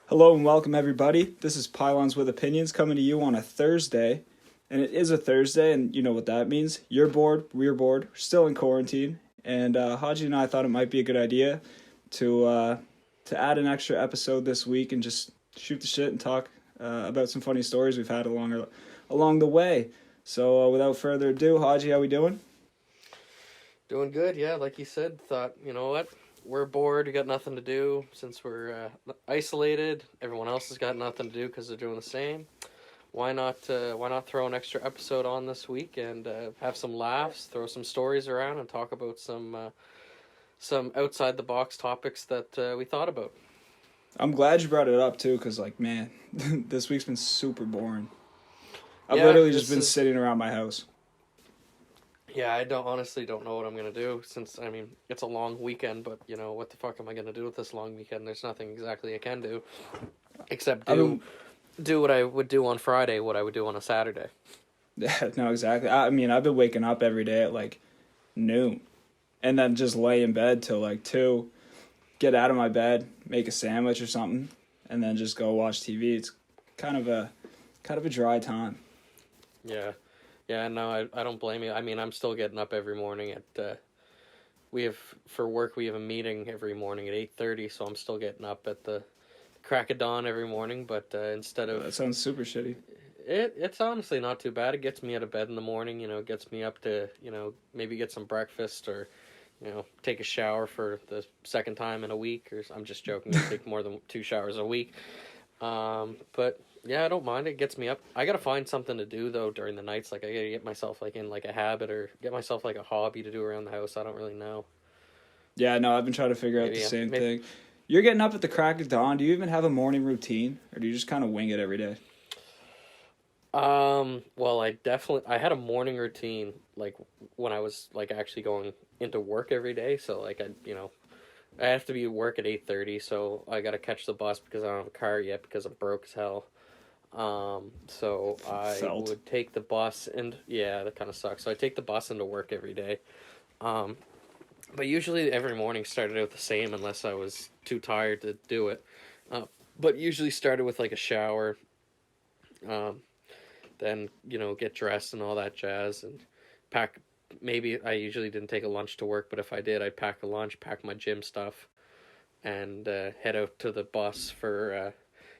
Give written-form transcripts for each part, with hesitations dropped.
Hello and welcome everybody. This is Pylons With Opinions coming to you on a Thursday. And it is a Thursday, and you know what that means. You're bored, we're bored, we're still in quarantine. And Hodgi and I thought it might be a good idea to add an extra episode this week and just shoot the shit and talk about some funny stories we've had along the way. So without further ado, Hodgi, how we doing? Doing good, yeah. Like you said, thought, you know what? We're bored, we got nothing to do since we're isolated. Everyone else has got nothing to do because they're doing the same. Why not throw an extra episode on this week and have some laughs, throw some stories around, and talk about some outside the box topics that we thought about. I'm glad you brought it up too, because man, this week's been super boring. I've Yeah, literally just been sitting around my house. Yeah, I honestly don't know what I'm gonna do since it's a long weekend, but what the fuck am I gonna do with this long weekend? There's nothing exactly I can do except do what I would do on Friday, what I would do on a Saturday. Yeah, no, exactly. I've been waking up every day at noon, and then just lay in bed till 2, get out of my bed, make a sandwich or something, and then just go watch TV. It's kind of a dry time. Yeah. Yeah, no, I don't blame you. I'm still getting up every morning at for work we have a meeting every morning at 8:30, so I'm still getting up at the crack of dawn every morning, but instead of that sounds super shitty. It's honestly not too bad. It gets me out of bed in the morning, it gets me up to, maybe get some breakfast or take a shower for the second time in a week, or I'm just joking, I take more than 2 showers a week. But yeah, I don't mind. It gets me up. I gotta find something to do though during the nights. I gotta get myself in a habit or get myself a hobby to do around the house. I don't really know. Yeah, no, I've been trying to figure out the same thing. You're getting up at the crack of dawn. Do you even have a morning routine, or do you just kind of wing it every day? Well, I had a morning routine when I was actually going into work every day. So I have to be at work at 8:30, so I gotta catch the bus because I don't have a car yet because I'm broke as hell. So I would take the bus, and yeah, that kind of sucks. So I take the bus into work every day. But usually every morning started out the same unless I was too tired to do it. But usually started with a shower, then get dressed and all that jazz and pack. Maybe I usually didn't take a lunch to work, but if I did, I'd pack a lunch, pack my gym stuff, and head out to the bus for.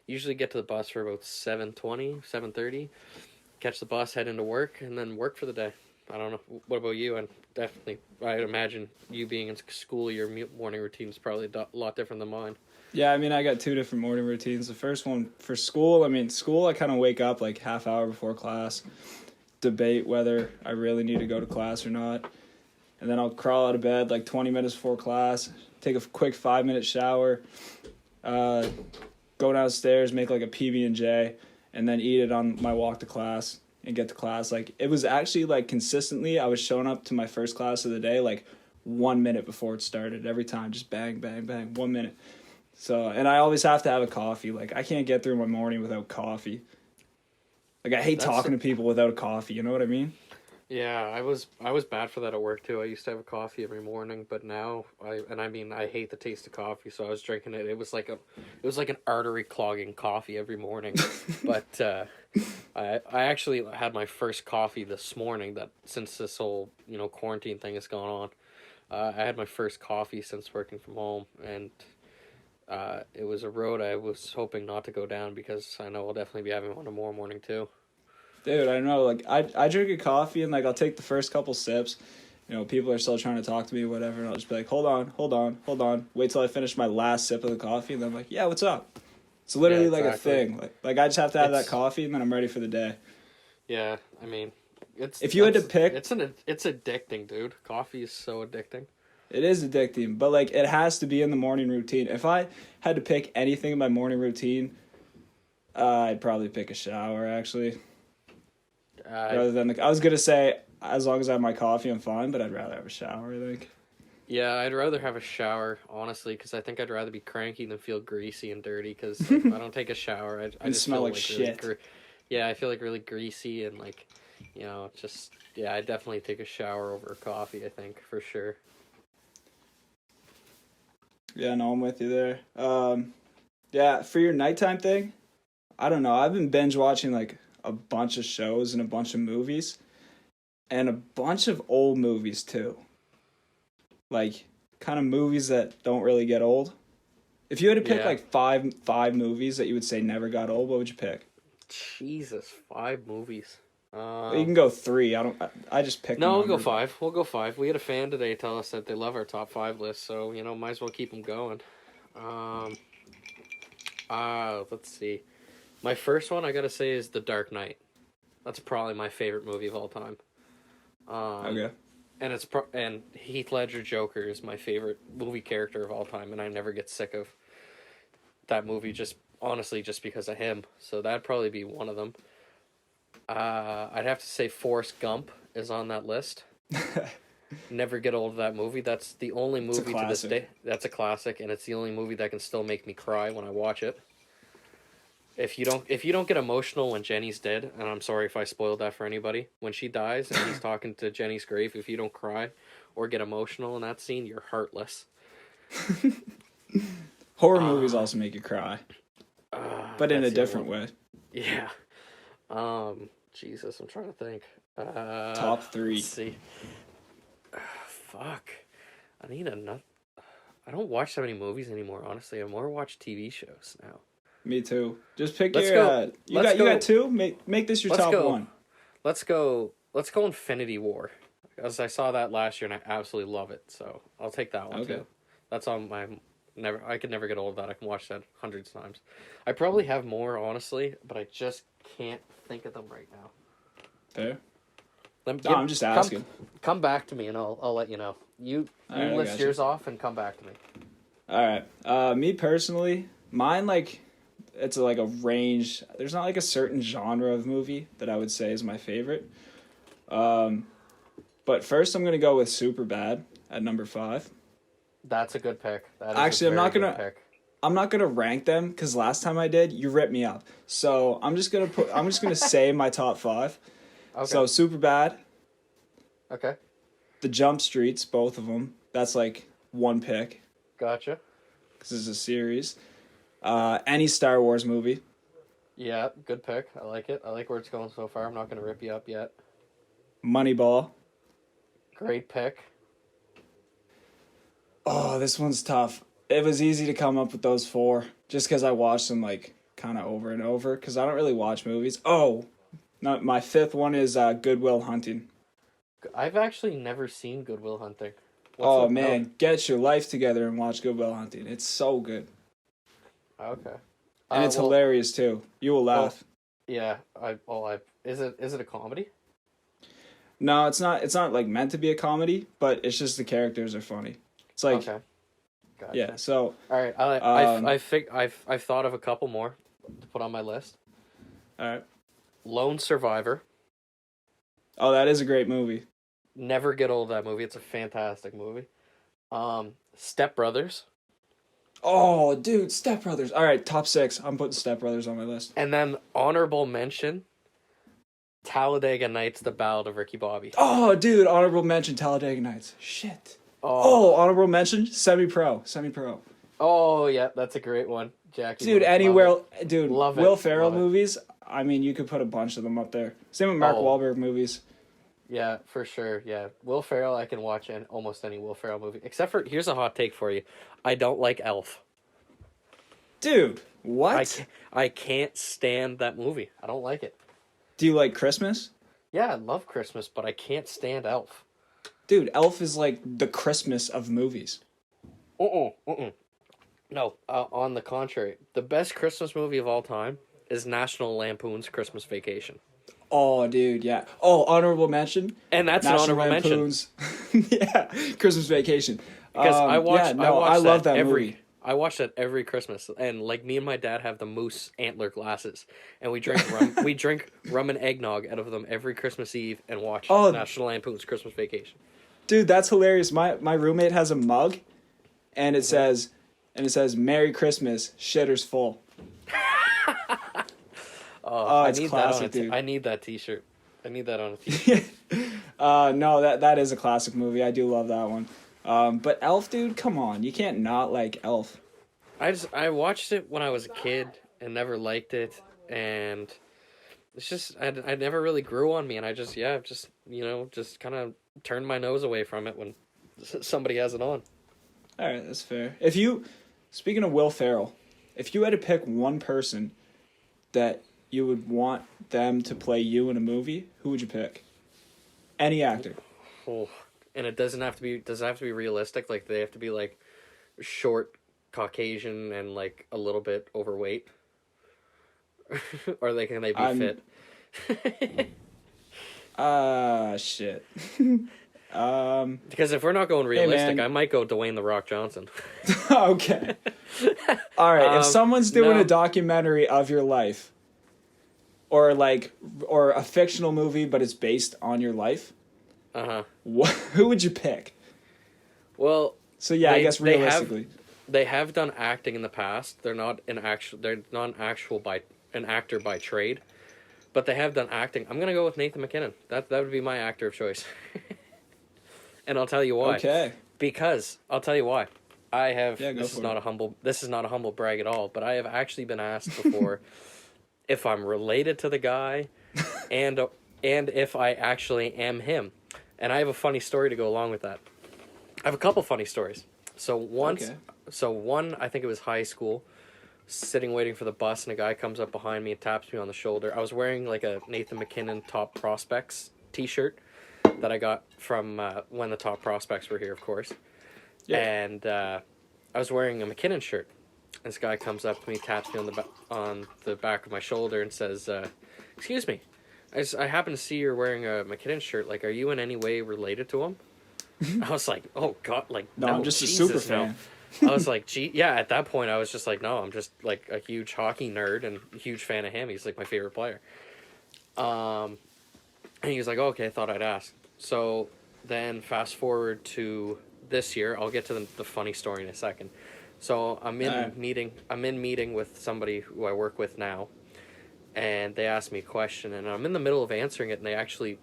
Usually get to the bus for about 7:20, 7:30. Catch the bus, head into work, and then work for the day. I don't know. What about you? And definitely, I'd imagine you being in school, your morning routine is probably a lot different than mine. Yeah, I got 2 different morning routines. The first one for school, I kind of wake up half hour before class, debate whether I really need to go to class or not. And then I'll crawl out of bed 20 minutes before class, take a quick 5-minute shower, go downstairs, make a PB&J, and then eat it on my walk to class and get to class. It was actually consistently, I was showing up to my first class of the day 1 minute before it started. Every time, just bang, bang, bang, 1 minute. So, and I always have to have a coffee. I can't get through my morning without coffee. I hate talking to people without a coffee, you know what I mean? Yeah, I was bad for that at work too. I used to have a coffee every morning, but now I hate the taste of coffee, so I was drinking it. It was like an artery clogging coffee every morning. But I actually had my first coffee this morning. That since this whole quarantine thing has gone on, I had my first coffee since working from home, and it was a road I was hoping not to go down because I know I'll definitely be having one tomorrow morning too. Dude, I know. I drink a coffee and I'll take the first couple sips. People are still trying to talk to me, whatever, and I'll just be hold on. Wait till I finish my last sip of the coffee, and then I'm yeah, what's up? It's literally a thing. I just have to have that coffee, and then I'm ready for the day. Yeah, it's. If you had to pick, it's addicting, dude. Coffee is so addicting. It is addicting, but it has to be in the morning routine. If I had to pick anything in my morning routine, I'd probably pick a shower, actually. Rather than I was gonna say, as long as I have my coffee, I'm fine, but I'd rather have a shower, I think. Yeah, I'd rather have a shower, honestly, because I think I'd rather be cranky than feel greasy and dirty. Because if I don't take a shower, I just smell feel shit. Yeah, I feel really greasy and just I definitely take a shower over coffee. I think for sure. Yeah, no, I'm with you there. Yeah, for your nighttime thing, I don't know. I've been binge watching like a bunch of shows and a bunch of movies and a bunch of old movies too. Like kind of movies that don't really get old. If you had to pick Yeah. like five movies that you would say never got old, what would you pick? Jesus, 5 movies. You can go three. I just picked. No, a we'll go number. 5. We'll go 5. We had a fan today tell us that they love our top 5 list, so might as well keep them going. Let's see. My first one I gotta say is The Dark Knight. That's probably my favorite movie of all time. Okay. And and Heath Ledger Joker is my favorite movie character of all time, and I never get sick of that movie. Just honestly, just because of him. So that'd probably be one of them. I'd have to say Forrest Gump is on that list. Never get old of that movie. That's the only movie to this day. That's a classic, and it's the only movie that can still make me cry when I watch it. If you don't get emotional when Jenny's dead, and I'm sorry if I spoiled that for anybody, when she dies and he's talking to Jenny's grave, if you don't cry or get emotional in that scene, you're heartless. Horror movies also make you cry, but in a different way. Yeah. Jesus, I'm trying to think. Top 3. Let's see. Fuck. I need a nut. I don't watch so many movies anymore, honestly. I more watch TV shows now. Me too. Just pick Let's your. go. You got 2. Make this your top 1. Let's go Infinity War. Because I saw that last year and I absolutely love it. So I'll take that one too. That's on my I could never get old of that. I can watch that hundreds of times. I probably have more, honestly, but I just can't think of them right now. Fair. I'm just asking. Come back to me and I'll let you know. You list yours off and come back to me. All right. Me personally, mine it's like a range. There's not like a certain genre of movie that I would say is my favorite. But first I'm gonna go with Superbad at number 5. That's a good pick. Actually, I'm not gonna rank them because last time I did, you ripped me up. So I'm just gonna say my top 5. Okay. So Superbad. Okay. The Jump Streets, both of them. That's like one pick. Gotcha. Because it's a series. Any Star Wars movie. Yeah, good pick. I like it. I like where it's going so far. I'm not going to rip you up yet. Moneyball. Great pick. Oh, this one's tough. It was easy to come up with those 4. Just because I watched them like kind of over and over. Because I don't really watch movies. Oh, no, my 5th one is Good Will Hunting. I've actually never seen Good Will Hunting. Get your life together and watch Good Will Hunting. It's so good. Okay. And it's hilarious too. You will laugh. Yeah, is it a comedy? No, it's not. It's not like meant to be a comedy, but it's just the characters are funny. It's like, okay. Gotcha. Yeah. So all right, I've thought of a couple more to put on my list. All right. Lone Survivor. Oh, that is a great movie. Never get old of that movie. It's a fantastic movie. Step Brothers. Oh, dude, Step Brothers. All right, top 6. I'm putting Step Brothers on my list. And then honorable mention, Talladega Nights: The Ballad of Ricky Bobby. Oh, dude, honorable mention, Talladega Nights. Shit. Oh, honorable mention, Semi-Pro. Oh, yeah, that's a great one. Jackie. Dude, Love it. Will Ferrell movies. I mean, you could put a bunch of them up there. Same with Mark Wahlberg movies. Yeah, for sure. Yeah, Will Ferrell, I can watch almost any Will Ferrell movie. Except for, here's a hot take for you. I don't like Elf. Dude, what? I can't stand that movie. I don't like it. Do you like Christmas? Yeah, I love Christmas, but I can't stand Elf. Dude, Elf is like the Christmas of movies. No, on the contrary. The best Christmas movie of all time is National Lampoon's Christmas Vacation. Oh, dude, yeah. Oh, honorable mention. And that's National an honorable Lampoon's. Yeah, Christmas Vacation. Because I love that movie. I watch that every Christmas, and like me and my dad have the moose antler glasses, and we drink rum. We drink rum and eggnog out of them every Christmas Eve, and watch National Lampoon's Christmas Vacation. Dude, that's hilarious. My roommate has a mug, and it says "Merry Christmas, shitter's full." It's classic, dude. I need that T-shirt. I need that on a T-shirt. No, that is a classic movie. I do love that one. But Elf, dude, come on, you can't not like Elf. I watched it when I was a kid and never liked it, and it's just I never really grew on me, and I just just kind of turned my nose away from it when somebody has it on. All right, that's fair. Speaking of Will Ferrell, if you had to pick one person that you would want them to play you in a movie, who would you pick? Any actor. Oh, and it doesn't have to be. Does it have to be realistic? Like they have to be like short, Caucasian, and like a little bit overweight, or can they be fit? Shit. Because if we're not going realistic, hey, I might go Dwayne the Rock Johnson. Okay. All right. If someone's doing a documentary of your life, or a fictional movie, but it's based on your life, who would you pick? Well, so yeah, I guess realistically, they have done acting in the past. They're not an actor by trade, but they have done acting. I'm gonna go with Nathan MacKinnon. That would be my actor of choice. And I'll tell you why. Okay. Because I'll tell you why. I have. Yeah, This is not a humble brag at all. But I have actually been asked before if I'm related to the guy, and if I actually am him. And I have a funny story to go along with that. I have a couple funny stories. So one, I think it was high school, sitting waiting for the bus, and a guy comes up behind me and taps me on the shoulder. I was wearing like a Nathan MacKinnon Top Prospects t-shirt that I got from when the Top Prospects were here, of course. Yeah. And I was wearing a MacKinnon shirt. This guy comes up to me, taps me on the back of my shoulder, and says, "Excuse me, I happen to see you're wearing a MacKinnon shirt. Like, are you in any way related to him?" I was like, "Oh God, like no, I'm just Jesus, a super fan." No. I was like, "Gee, yeah." At that point, I was just like, "No, I'm just like a huge hockey nerd and a huge fan of him. He's like my favorite player." And he was like, oh, "Okay, I thought I'd ask." So then, fast forward to this year. I'll get to the funny story in a second. So I'm in meeting with somebody who I work with now, and they asked me a question, and I'm in the middle of answering it, and they actually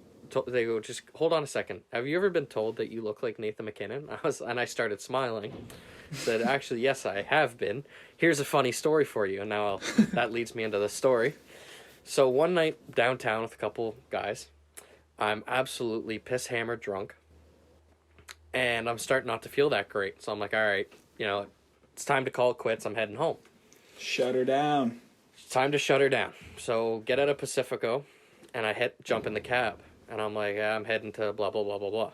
they go, "Just hold on a second. Have you ever been told that you look like Nathan MacKinnon?" I started smiling. Said, "Actually, yes, I have been. Here's a funny story for you." And now that leads me into the story. So one night downtown with a couple guys, I'm absolutely piss hammered drunk, and I'm starting not to feel that great. So I'm like, all right, it's time to call it quits. I'm heading home. Shut her down. It's time to shut her down. So get out of Pacifico, and I jump in the cab. And I'm like, I'm heading to blah, blah, blah, blah, blah.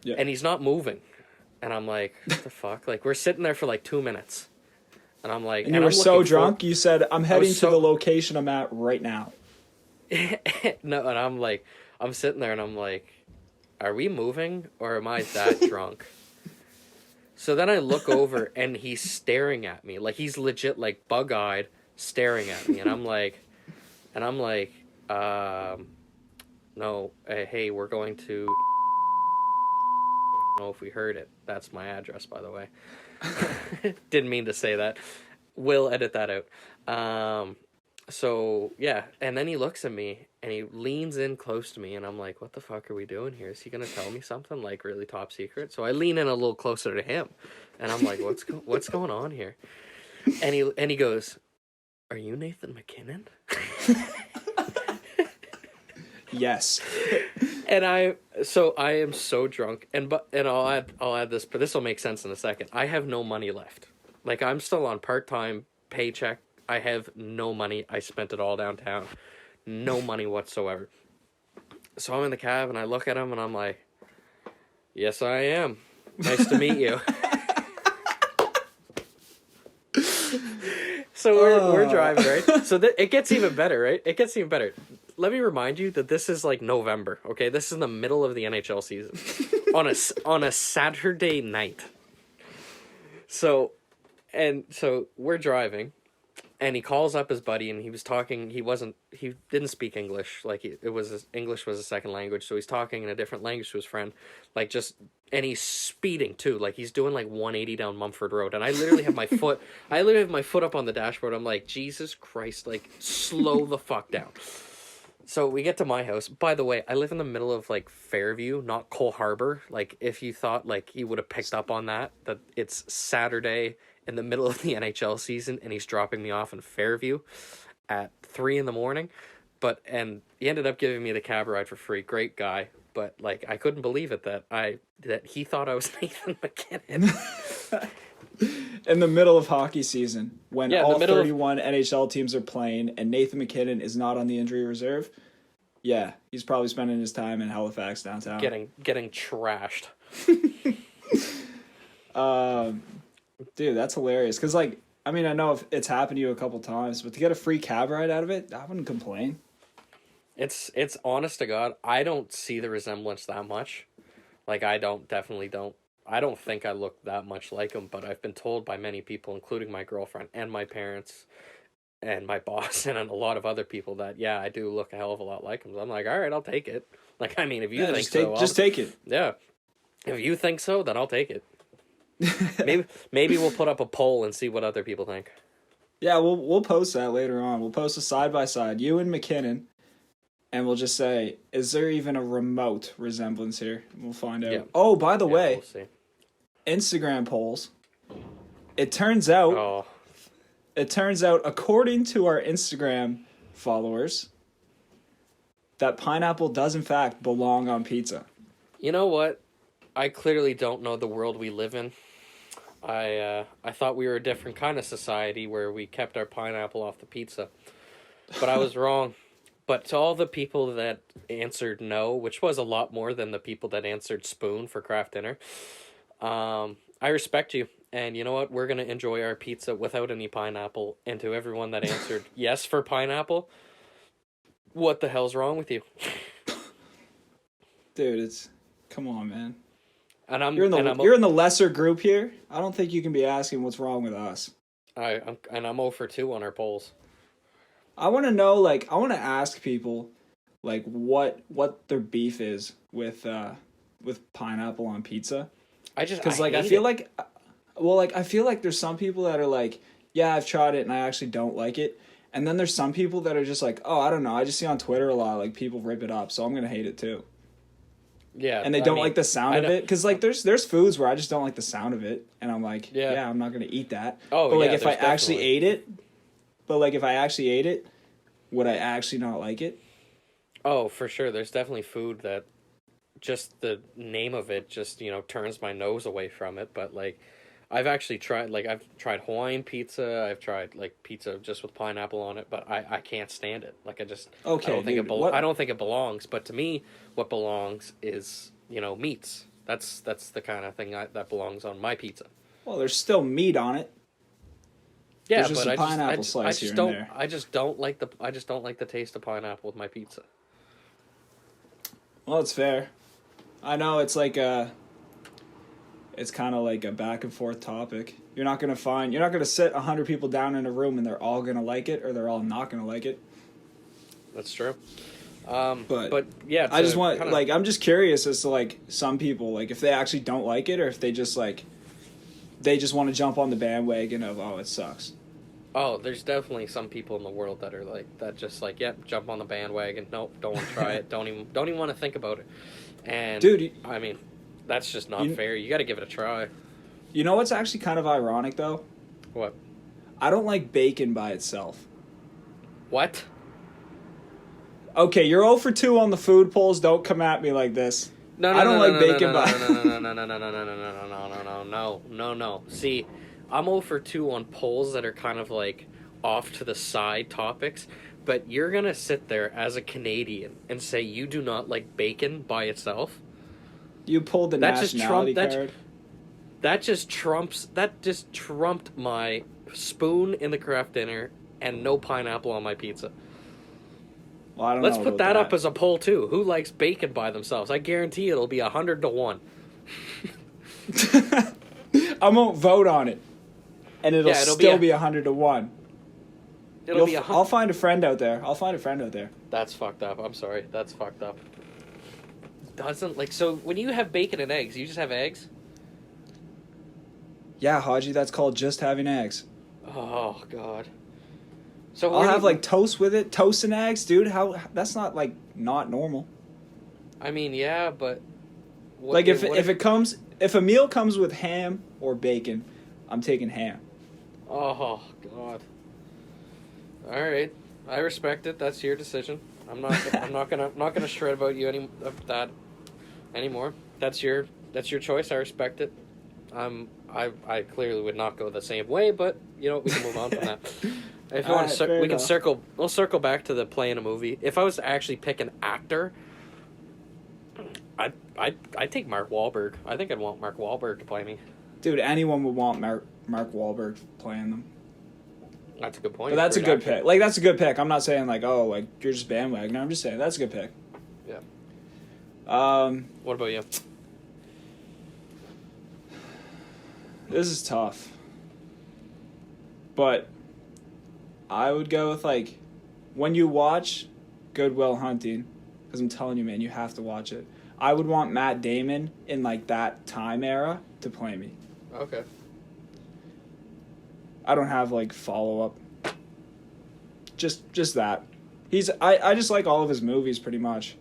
Yeah. And he's not moving. And I'm like, what the fuck? Like, we're sitting there for like 2 minutes. And I'm like... And you were so drunk, you said, I'm heading to the location I'm at right now. No, and I'm like, I'm sitting there and I'm like, are we moving or am I that drunk? So then I look over and he's staring at me. Like, he's legit, like, bug-eyed staring at me. And I'm like, no, hey, we're going to... I don't know if we heard it. That's my address, by the way. Didn't mean to say that. We'll edit that out. So, yeah. And then he looks at me and he leans in close to me and I'm like, what the fuck are we doing here? Is he going to tell me something like really top secret? So I lean in a little closer to him and I'm like, what's going on here? And he goes, are you Nathan MacKinnon? Yes. And I am so drunk, and I'll add this, but this will make sense in a second. I have no money left. Like, I'm still on part-time paycheck. I have no money. I spent it all downtown. No money whatsoever. So I'm in the cab and I look at him and I'm like, yes, I am. Nice to meet you. So we're driving, right? So it gets even better, right? It gets even better. Let me remind you that this is like November, okay? This is in the middle of the NHL season. on a Saturday night. So we're driving, and he calls up his buddy, and he was talking. He didn't speak English. Like, English was a second language, so he's talking in a different language to his friend. Like, and he's speeding too. Like, he's doing like 180 down Mumford Road, and I literally have my foot up on the dashboard. I'm like, Jesus Christ, like, slow the fuck down. So we get to my house. By the way, I live in the middle of, like, Fairview, not Cole Harbor. Like, if you thought, like, you would have picked up on that it's Saturday, in the middle of the NHL season, and he's dropping me off in Fairview at 3 a.m. And he ended up giving me the cab ride for free. Great guy. But like, I couldn't believe it that he thought I was Nathan MacKinnon. In the middle of hockey season, when all 31 NHL teams are playing and Nathan MacKinnon is not on the injury reserve, yeah, he's probably spending his time in Halifax downtown. Getting trashed. Dude, that's hilarious. Because, like, I mean, I know if it's happened to you a couple times, but to get a free cab ride out of it, I wouldn't complain. It's honest to God, I don't see the resemblance that much. Like, I don't think I look that much like him, but I've been told by many people, including my girlfriend and my parents and my boss and a lot of other people that, yeah, I do look a hell of a lot like him. So I'm like, all right, I'll take it. Like, I mean, if you think so... Just take it. Yeah. If you think so, then I'll take it. Maybe we'll put up a poll and see what other people think. Yeah, we'll post that later on. We'll post a side-by-side, you and MacKinnon, and we'll just say, is there even a remote resemblance here? We'll find out. Yeah. Oh, by the way, we'll see. Instagram polls. It turns out, according to our Instagram followers, that pineapple does in fact belong on pizza. You know what? I clearly don't know the world we live in. I thought we were a different kind of society where we kept our pineapple off the pizza. But I was wrong. But to all the people that answered no, which was a lot more than the people that answered spoon for craft dinner, I respect you. And you know what? We're going to enjoy our pizza without any pineapple. And to everyone that answered yes for pineapple, what the hell's wrong with you? Dude, come on, man. And you're in the lesser group here. I don't think you can be asking what's wrong with us. I'm 0 for 2 on our polls. I want to know, like, I want to ask people, like, what their beef is with pineapple on pizza. I feel like there's some people that are like, yeah, I've tried it and I actually don't like it. And then there's some people that are just like, oh, I don't know, I just see on Twitter a lot, like, people rip it up, so I'm going to hate it too. Yeah. And they don't like the sound of it. Because, like, there's foods where I just don't like the sound of it. And I'm like, yeah I'm not going to eat that. Oh, but, like, yeah, if I actually ate it, would I actually not like it? Oh, for sure. There's definitely food that just the name of it just, turns my nose away from it. But, like, I've tried Hawaiian pizza. I've tried, like, pizza just with pineapple on it, but I can't stand it. Like, I don't think it belongs. But to me, what belongs is, meats. That's the kind of thing that belongs on my pizza. Well, there's still meat on it. Yeah, there's just but I just don't like the taste of pineapple with my pizza. Well, it's fair. I know it's like it's kind of like a back and forth topic. You're not gonna sit 100 people down in a room and they're all gonna like it or they're all not gonna like it. That's true. But yeah, I just want I'm just curious as to like some people, like if they actually don't like it or if they just want to jump on the bandwagon of, oh, it sucks. Oh, there's definitely some people in the world that are like that, just like, yep, jump on the bandwagon. Nope, don't want to try it. Don't even want to think about it. And dude, I mean, that's just not fair. You got to give it a try. You know what's actually kind of ironic though? What? I don't like bacon by itself. What? Okay, you're 0 for 2 on the food polls. Don't come at me like this. I don't like bacon by. No. See, I'm 0 for 2 on polls that are kind of like off to the side topics, but you're gonna sit there as a Canadian and say you do not like bacon by itself? You pulled the nationality card. That just trumped my spoon in the craft dinner and no pineapple on my pizza. Well, I don't Let's know put that up as a poll too. Who likes bacon by themselves? I guarantee it'll be 100 to 1. I won't vote on it, and it'll still be 100 to 1. I'll find a friend out there. That's fucked up. I'm sorry. That's fucked up. So when you have bacon and eggs, you just have eggs? Yeah, Hodgi, that's called just having eggs. Oh God. So I'll have like toast with it, toast and eggs, dude. That's not like not normal. I mean, yeah, but if a meal comes with ham or bacon, I'm taking ham. Oh God. All right, I respect it. That's your decision. I'm not gonna shred about you any of that anymore. That's your choice. I respect it. I clearly would not go the same way, but you know we can move on from that. If you want to, we can circle. We'll circle back to the playing a movie. If I was to actually pick an actor, I'd take Mark Wahlberg. I think I'd want Mark Wahlberg to play me. Dude, anyone would want Mark Wahlberg playing them. That's a good point. But that's a good pick. Like, that's a good pick. I'm not saying, like, oh, like, you're just bandwagon. I'm just saying, that's a good pick. Yeah. What about you? This is tough. But I would go with, like, when you watch Good Will Hunting, because I'm telling you, man, you have to watch it. I would want Matt Damon in, like, that time era to play me. Okay. I don't have, like, follow-up. Just that. I just like all of his movies, pretty much.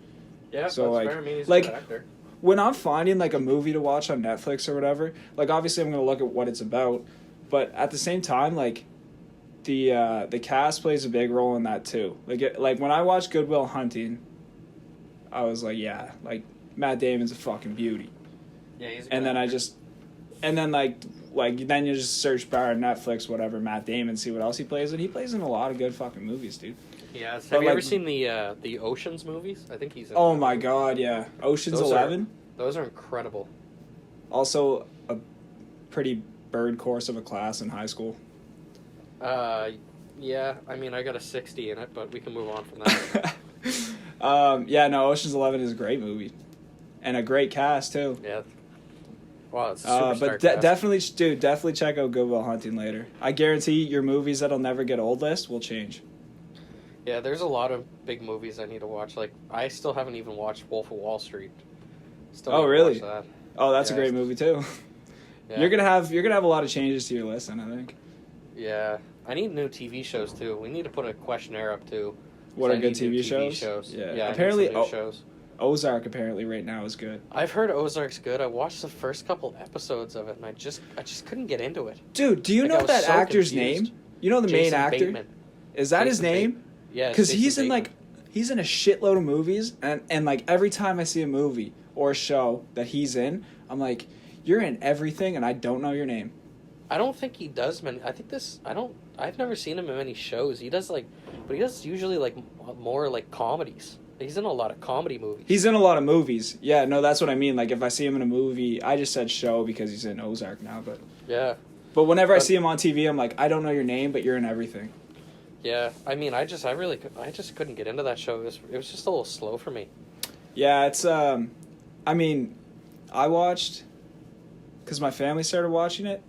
Yeah, so, that's like, fair. I mean, he's like, a good actor. When I'm finding, like, a movie to watch on Netflix or whatever, like, obviously I'm going to look at what it's about, but at the same time, like, the cast plays a big role in that, too. Like, when I watched Good Will Hunting, I was like, yeah, like, Matt Damon's a fucking beauty. Yeah, he's a good And then actor. then you just search bar on Netflix, whatever, Matt Damon, see what else he plays in. He plays in a lot of good fucking movies, dude. Yes. But, Have you like, ever seen the Ocean's movies? I think he's in Oh that. my god, yeah. Ocean's Those 11. Those are incredible. Also a pretty bird course of a class in high school. Yeah, I mean, I got a 60 in it, but we can move on from that. Yeah, no, Ocean's 11 is a great movie. And a great cast, too. Yeah. Wow, it's a superstar But cast. definitely check out Good Will Hunting later. I guarantee your movies that'll never get old list will change. Yeah, there's a lot of big movies I need to watch. Like, I still haven't even watched Wolf of Wall Street. Still Oh, need to really? watch that. Oh, that's Yeah, a great movie, too. Yeah. You're gonna have a lot of changes to your list, then, I think. Yeah. I need new TV shows, too. We need to put a questionnaire up, too. What 'Cause are I good need new TV shows? Yeah, Yeah. I Apparently, need some new shows. Ozark apparently right now is good. I've heard Ozark's good. I watched the first couple episodes of it, and I just couldn't get into it. Dude, do you Like, know I was that so actor's confused. name? You know the main Jason actor? Bateman. Is that his Jason name? Bateman. Yeah, Because Jason he's in Bateman. he's in a shitload of movies, and like every time I see a movie or a show that he's in, I'm like, you're in everything, and I don't know your name. I don't think he does many. I've never seen him in many shows. He does but he does usually like more like comedies. He's in a lot of comedy movies. He's in a lot of movies. Yeah, no, that's what I mean. Like if I see him in a movie, I just said show because he's in Ozark now, but Yeah. whenever I see him on TV, I'm like, I don't know your name, but you're in everything. Yeah. I mean, I just couldn't get into that show. It was just a little slow for me. Yeah, it's I mean, I watched because my family started watching it.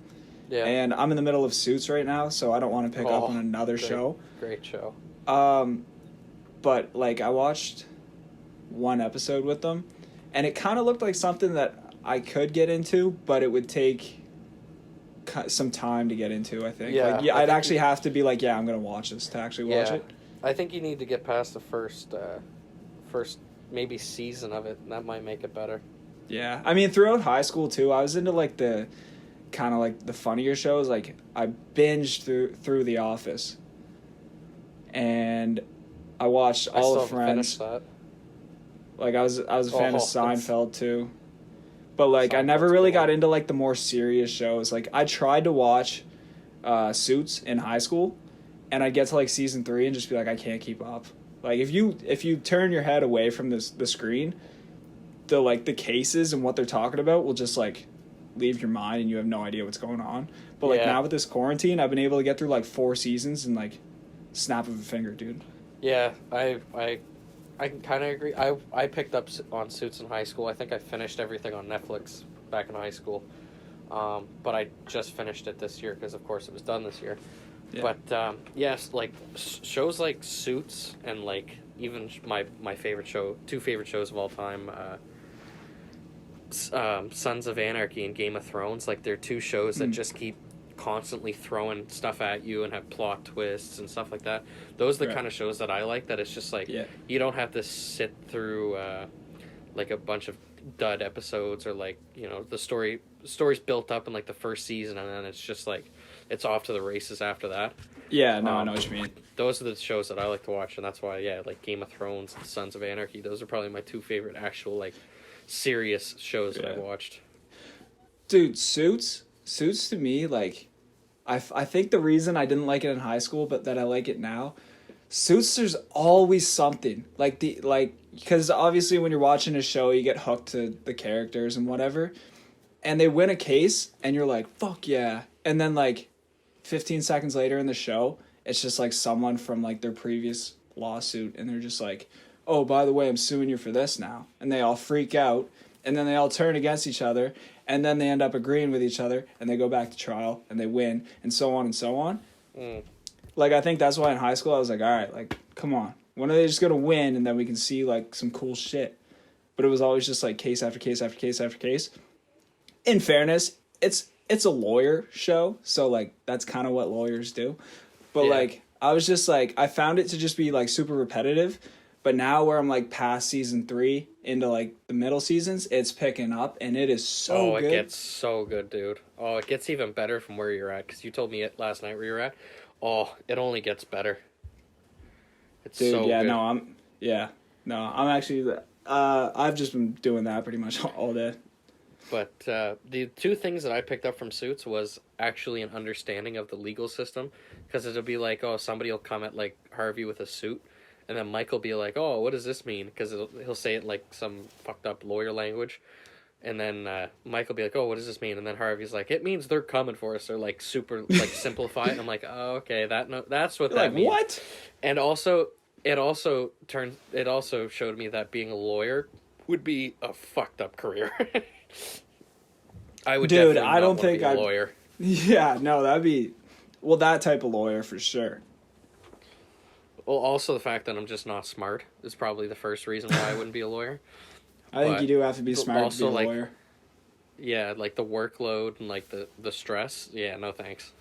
Yeah. And I'm in the middle of Suits right now, so I don't want to pick up Oh, on another show. Great show. But like I watched one episode with them, and it kind of looked like something that I could get into, but it would take some time to get into. I think. Yeah, Like, I I'd think actually have to be like, yeah, I'm gonna watch this to actually watch it. I think you need to get past the first maybe season of it, and that might make it better. Yeah, I mean throughout high school too, I was into like the kind of like the funnier shows. Like I binged through The Office, and I watched I all still of haven't finished Friends. that. Like I was a fan of Oh, Seinfeld too, but like I never Seinfeld's really cool. got into like the more serious shows. Like I tried to watch Suits in high school, and I'd get to like season 3 and just be like, I can't keep up. Like if you turn your head away from the screen, the cases and what they're talking about will just like leave your mind and you have no idea what's going on. But like Yeah. now with this quarantine, I've been able to get through like 4 seasons in like snap of a finger, dude. Yeah, I can kind of agree. I picked up on Suits in high school. I think I finished everything on Netflix back in high school. But I just finished it this year because, of course, it was done this year. Yeah. But, yes, like, shows like Suits and, like, even my favorite show, 2 favorite shows of all time, Sons of Anarchy and Game of Thrones, like, they're 2 shows that just keep constantly throwing stuff at you and have plot twists and stuff like that. Those are the Right. kind of shows that I like, that it's just like, Yeah. you don't have to sit through like a bunch of dud episodes, or like, you know, the story's built up in like the first season, and then it's just like it's off to the races after that. Yeah, no, I know what you mean. Those are the shows that I like to watch, and that's why, yeah, like Game of Thrones and Sons of Anarchy, those are probably my two favorite actual, like, serious shows that I've watched. Dude, Suits to me, like, I think the reason I didn't like it in high school, but that I like it now, Suits, there's always something. Because obviously when you're watching a show, you get hooked to the characters and whatever, and they win a case, and you're like, fuck yeah. And then, like, 15 seconds later in the show, it's just like someone from like their previous lawsuit, and they're just like, oh, by the way, I'm suing you for this now. And they all freak out, and then they all turn against each other, and then they end up agreeing with each other, and they go back to trial, and they win, and so on and so on. Like, I think that's why in high school I was like, all right, like, come on. When are they just going to win, and then we can see like some cool shit? But it was always just like case after case after case after case. In fairness, it's a lawyer show, so like that's kind of what lawyers do. But like I was just like, I found it to just be like super repetitive. But now where I'm like past season 3 into like the middle seasons, it's picking up, and it is so good. Oh, it gets so good, dude. Oh, it gets even better from where you're at, because you told me it last night where you're at. Oh, it only gets better. It's dude, so yeah, good. I'm actually I've just been doing that pretty much all day. But the two things that I picked up from Suits was actually an understanding of the legal system, because it'll be like, oh, somebody will come at like Harvey with a suit, and then Mike will be like, oh, what does this mean? Because he'll say it like some fucked up lawyer language, and then Mike will be like, oh, what does this mean? And then Harvey's like, it means they're coming for us. They're like super like simplify it. And I'm like, oh, okay, that's what that means. What? And also, it also showed me that being a lawyer would be a fucked up career. I would definitely not want to be a lawyer. Yeah, no, that'd be, well, that type of lawyer for sure. Well, also the fact that I'm just not smart is probably the first reason why I wouldn't be a lawyer. I think you do have to be smart to be a lawyer. Yeah, like the workload and like the stress. Yeah, no thanks.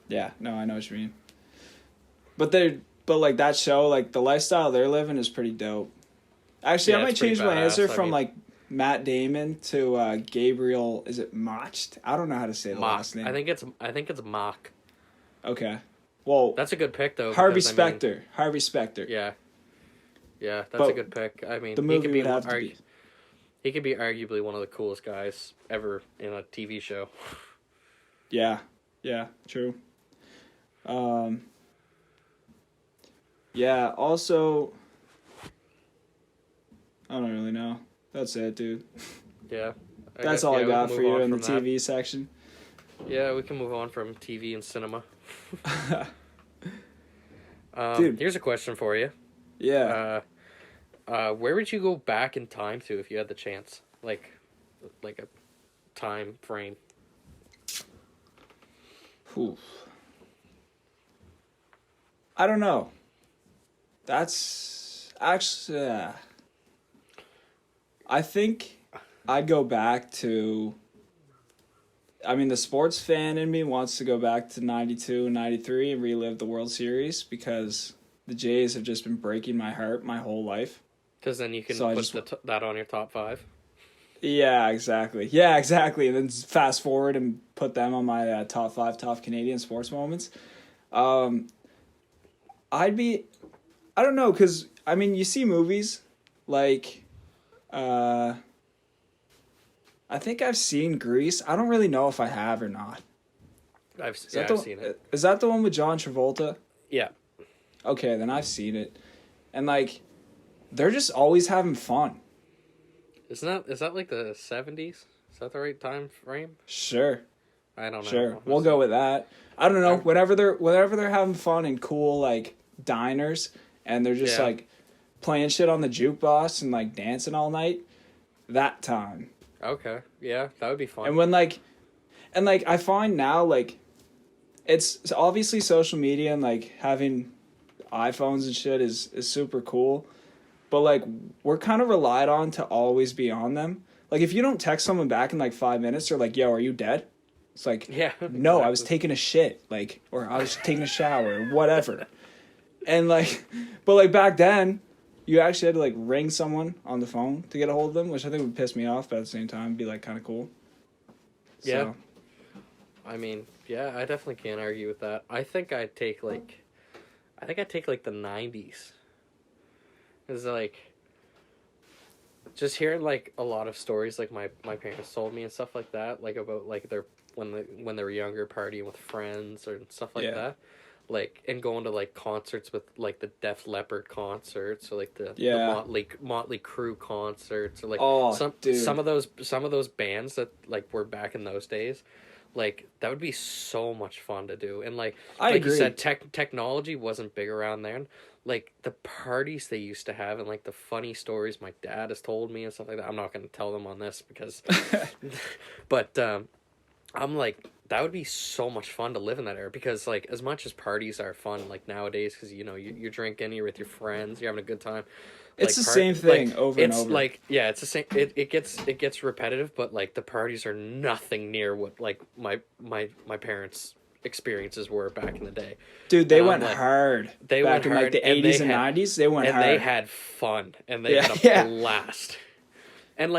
Yeah, no, I know what you mean. But like that show, like the lifestyle they're living is pretty dope. Actually, I might change my answer from like Matt Damon to Gabriel. Is it Macht? I don't know how to say the last name. I think it's Mach. Okay, well, that's a good pick though. Harvey Specter. Harvey Specter. Yeah, that's a good pick. I mean, the movie would have to be. He could be arguably one of the coolest guys ever in a TV show. Yeah, true. Yeah, also, I don't really know. That's it, dude. Yeah. That's all I got for you in the TV section. Yeah, we can move on from TV and cinema. Dude. Here's a question for you. Yeah. Where would you go back in time to if you had the chance? Like a time frame. Oof. I don't know. That's actually... I think I'd go back to... I mean, the sports fan in me wants to go back to 92 and 93 and relive the World Series, because the Jays have just been breaking my heart my whole life. Because then you can put that on your top 5. Yeah, exactly. And then fast forward and put them on my top 5 top Canadian sports moments. I don't know, because, I mean, you see movies like... I think I've seen Grease. I don't really know if I have or not. I've seen it. Is that the one with John Travolta? Yeah. Okay, then I've seen it. And, like, they're just always having fun. Is that like the 70s? Is that the right time frame? Sure. I don't know. Sure. We'll go with that. I don't know. Whenever they're having fun in cool, like, diners, and they're just, like, playing shit on the jukebox and, like, dancing all night, that time. Okay. Yeah, that would be fun. And when, like, I find now, like, it's obviously social media and, like, having iPhones and shit is super cool. But, like, we're kind of relied on to always be on them. Like, if you don't text someone back in, like, 5 minutes, they're like, yo, are you dead? It's like, yeah, no, exactly. I was taking a shit, like, or I was taking a shower, or whatever. And, like, but, like, back then, you actually had to, like, ring someone on the phone to get a hold of them, which I think would piss me off, but at the same time, be, like, kind of cool. Yeah. So. I mean, Yeah, I definitely can't argue with that. I think I'd take like the 90s. It's like just hearing like a lot of stories like my parents told me and stuff like that, like about like their when they were younger partying with friends or stuff like Yeah. that. Like and going to like concerts with like the Def Leppard concerts or like the Yeah. Motley Crue concerts or like Oh, dude. some of those bands that like were back in those days. Like that would be so much fun to do, and I like agree. you said, technology wasn't big around then. Like the parties they used to have, and like the funny stories my dad has told me and stuff like that. I'm not going to tell them on this because, but I'm like that would be so much fun to live in that era because like as much as parties are fun like nowadays because you know you're drinking, you're with your friends, you're having a good time. It's the same thing over and over. It's like yeah, it's the same. It gets repetitive, but like the parties are nothing near what like my parents' experiences were back in the day. Dude, they went hard. They back went in hard, like the 80s and 90s. They went and hard. they had fun, and they had a blast. And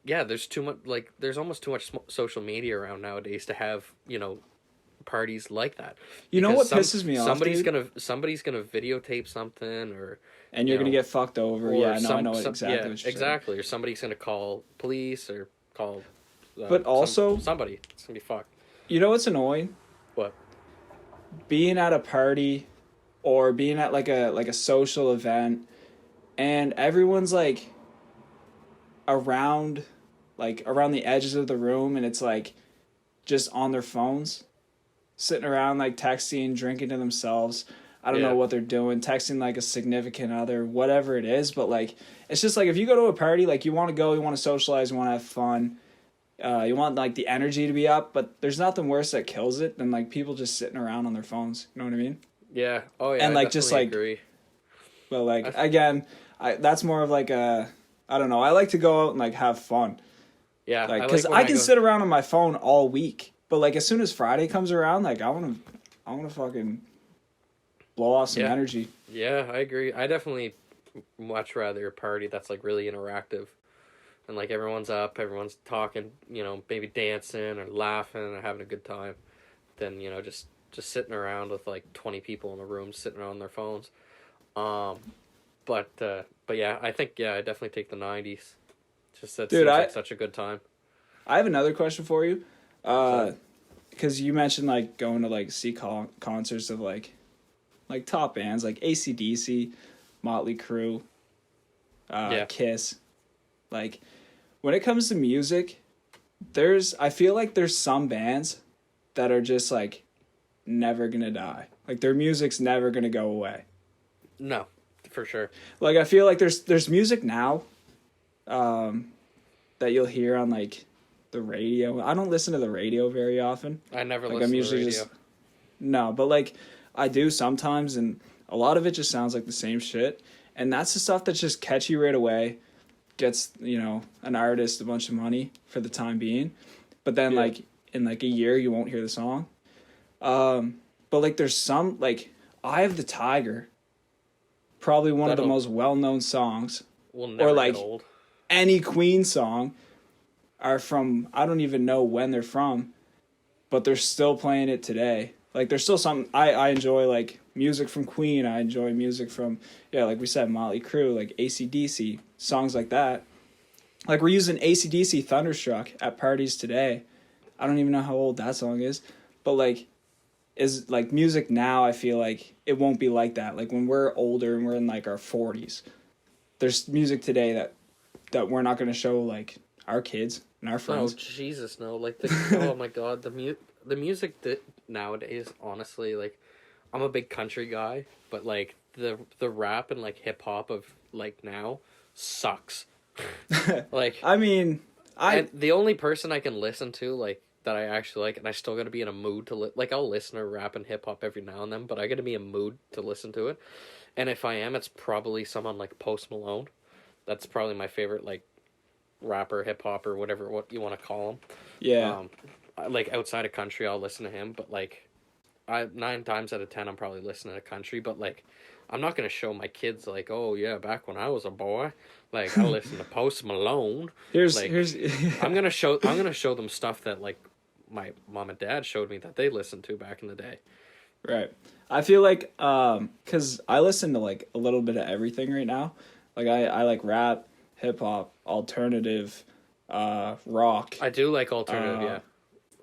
yeah, there's too much like there's almost too much social media around nowadays to have parties like that. You know what pisses me off? Somebody's gonna videotape something or. And you're going to get fucked over. Yeah, no, I know exactly what you're exactly. Saying. Or somebody's going to call police or call... but also... somebody. It's going to be fucked. You know what's annoying? What? Being at a party or being at like a social event and everyone's like around the edges of the room and it's like just on their phones, sitting around like texting, drinking to themselves. I don't know what they're doing, texting like a significant other, whatever it is. But like, it's just like if you go to a party, like you want to go, you want to socialize, you want to have fun. You want like the energy to be up, but there's nothing worse that kills it than like people just sitting around on their phones. You know what I mean? Yeah. Oh yeah. And like just like, agree. But like again, that's more of like I don't know. I like to go out and like have fun. Yeah. Like because I can sit around on my phone all week, but like as soon as Friday comes around, like I want to fucking blow off some energy. Yeah, I agree. I definitely much rather a party that's like really interactive. And like everyone's up, everyone's talking, maybe dancing or laughing or having a good time than, just sitting around with like 20 people in a room sitting on their phones. But yeah, I think I definitely take the 90s. Just that seems like such a good time. I have another question for you. Because you mentioned like going to like see concerts of like top bands like AC/DC, Motley Crue, Kiss. Like when it comes to music, I feel like there's some bands that are just like never gonna die. Like their music's never gonna go away. No, for sure. Like I feel like there's music now, that you'll hear on like the radio. I don't listen to the radio very often. I never listen to the radio. No, but like I do sometimes, and a lot of it just sounds like the same shit. And that's the stuff that's just catchy right away, gets, an artist a bunch of money for the time being. But then like in like a year you won't hear the song. But like there's some like Eye of the Tiger, probably one of the most well-known songs. Will never or like get old. Any Queen song are from, I don't even know when they're from, but they're still playing it today. Like there's still some I enjoy like music from Queen. I enjoy music from like we said, Motley Crue, like AC/DC, songs like that. Like we're using AC/DC Thunderstruck at parties today. I don't even know how old that song is, but like is like music now. I feel like it won't be like that. Like when we're older and we're in like our 40s, there's music today that we're not going to show like our kids and our friends. Oh Jesus, no! Like oh my God, the music that nowadays, honestly, like I'm a big country guy, but like the rap and like hip hop of like now sucks. Like I mean, the only person I can listen to like that I actually like, and I still gotta be in a mood to like I'll listen to rap and hip hop every now and then, but I gotta be in a mood to listen to it. And if I am, it's probably someone like Post Malone. That's probably my favorite like rapper, hip hop, or whatever what you want to call him. Yeah. Like outside of country, I'll listen to him, but like 9 times out of 10, I'm probably listening to country. But like, I'm not gonna show my kids like, oh yeah, back when I was a boy, like I listened to Post Malone. Here's I'm gonna show them stuff that like my mom and dad showed me that they listened to back in the day. Right. I feel like, because I listen to, like, a little bit of everything right now. Like, I like rap, hip-hop, alternative, rock. I do like alternative, yeah.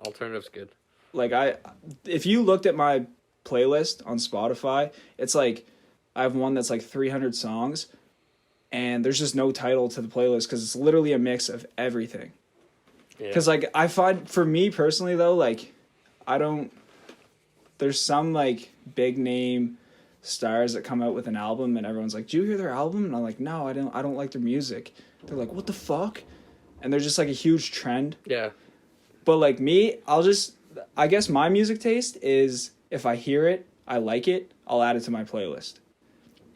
Alternative's good. Like, if you looked at my playlist on Spotify, it's like, I have one that's like 300 songs, and there's just no title to the playlist because it's literally a mix of everything. Because, like, I find, for me personally, though, like, there's some, like, big name stars that come out with an album, and everyone's like, "Did you hear their album?" And I'm like, "No, I don't like their music." They're like, "What the fuck?" And they're just, like, a huge trend. Yeah. But, like, me, I guess my music taste is, if I hear it, I like it, I'll add it to my playlist.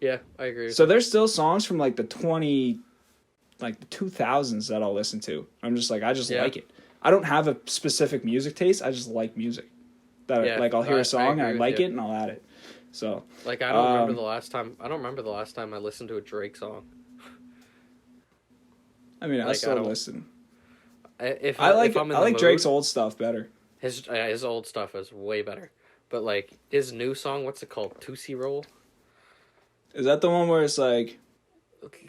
Yeah, I agree. So there's still songs from, like, the 2000s that I'll listen to. I'm just like, I just like it. I don't have a specific music taste. I just like music. I'll hear a song and I like it and I'll add it. So, like, I don't remember the last time I listened to a Drake song. I mean, I still listen. I like Drake's old stuff better. His old stuff is way better. But, like, his new song, what's it called? Tootsie Roll? Is that the one where it's like...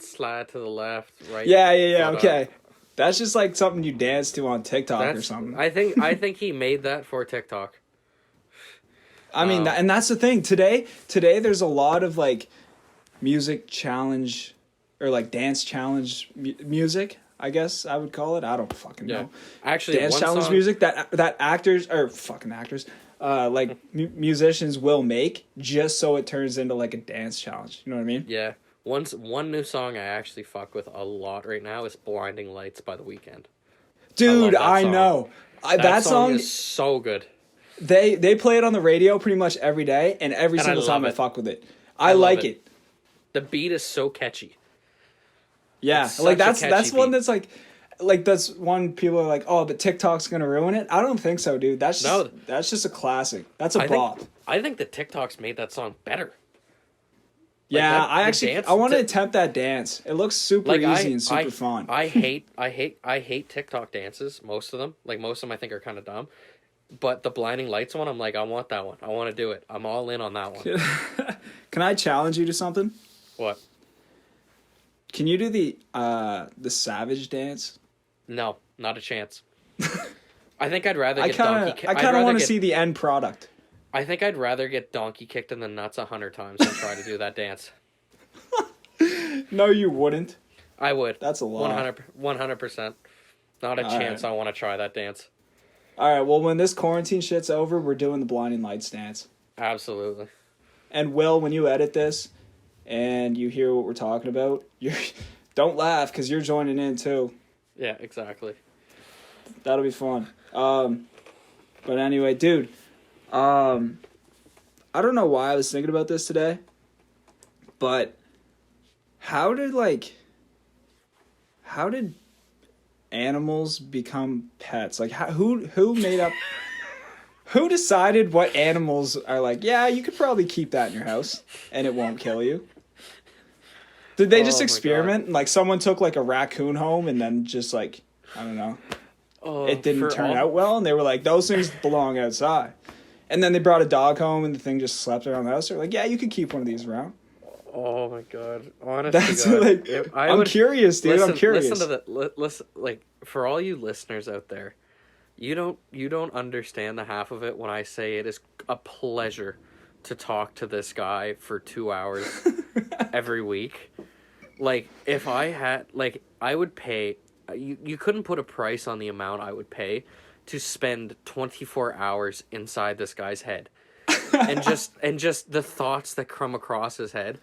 Slide to the left, right? Yeah, okay. That's just like something you dance to on TikTok or something. I think he made that for TikTok. I mean, and that's the thing. Today there's a lot of, like, music challenge or, like, dance challenge music, I guess I would call it. I don't fucking know. Actually, dance challenge music that actors or fucking actors, like musicians will make just so it turns into, like, a dance challenge. You know what I mean? Yeah. One new song I actually fuck with a lot right now is "Blinding Lights" by The Weeknd. Dude, I know. That song is so good. They play it on the radio pretty much every day, and every single time I fuck with it. I like it. The beat is so catchy. Yeah, like that's one that's like that's one people are like, "Oh, but TikTok's gonna ruin it." I don't think so, dude. That's just a classic. That's a bop. I think the TikToks made that song better. Yeah, I want to attempt that dance. It looks super easy and super fun. I hate TikTok dances, most of them. Like, most of them I think are kind of dumb. But the Blinding Lights one, I'm like, I want that one. I want to do it. I'm all in on that one. Can I challenge you to something? What? Can you do the Savage dance? No, not a chance. I think I'd rather get I kind of want to see the end product. I think I'd rather get donkey kicked in the nuts 100 times than try to do that dance. No, you wouldn't. I would. That's a lot. 100%. Not a chance I want to try that dance. All right, well, when this quarantine shit's over, we're doing the Blinding Lights dance. Absolutely. And Will, when you edit this and you hear what we're talking about, don't laugh because you're joining in too. Yeah, exactly. That'll be fun. But anyway, dude, I don't know why I was thinking about this today, but how did animals become pets? Like, who made up? Who decided what animals are like? Yeah, you could probably keep that in your house and it won't kill you. Did they just experiment? Like, someone took like a raccoon home and then just like, I don't know, it didn't turn out well, and they were like, those things belong outside. And then they brought a dog home and the thing just slept around the house. They're like, yeah, you could keep one of these around. Oh my god! Honestly, that's I'm curious, dude. I'm curious. Listen to the listen. Like, for all you listeners out there, you don't understand the half of it when I say it is a pleasure to talk to this guy for 2 hours every week. Like, if I had, like, I would pay. You couldn't put a price on the amount I would pay to spend 24 hours inside this guy's head, and just the thoughts that come across his head.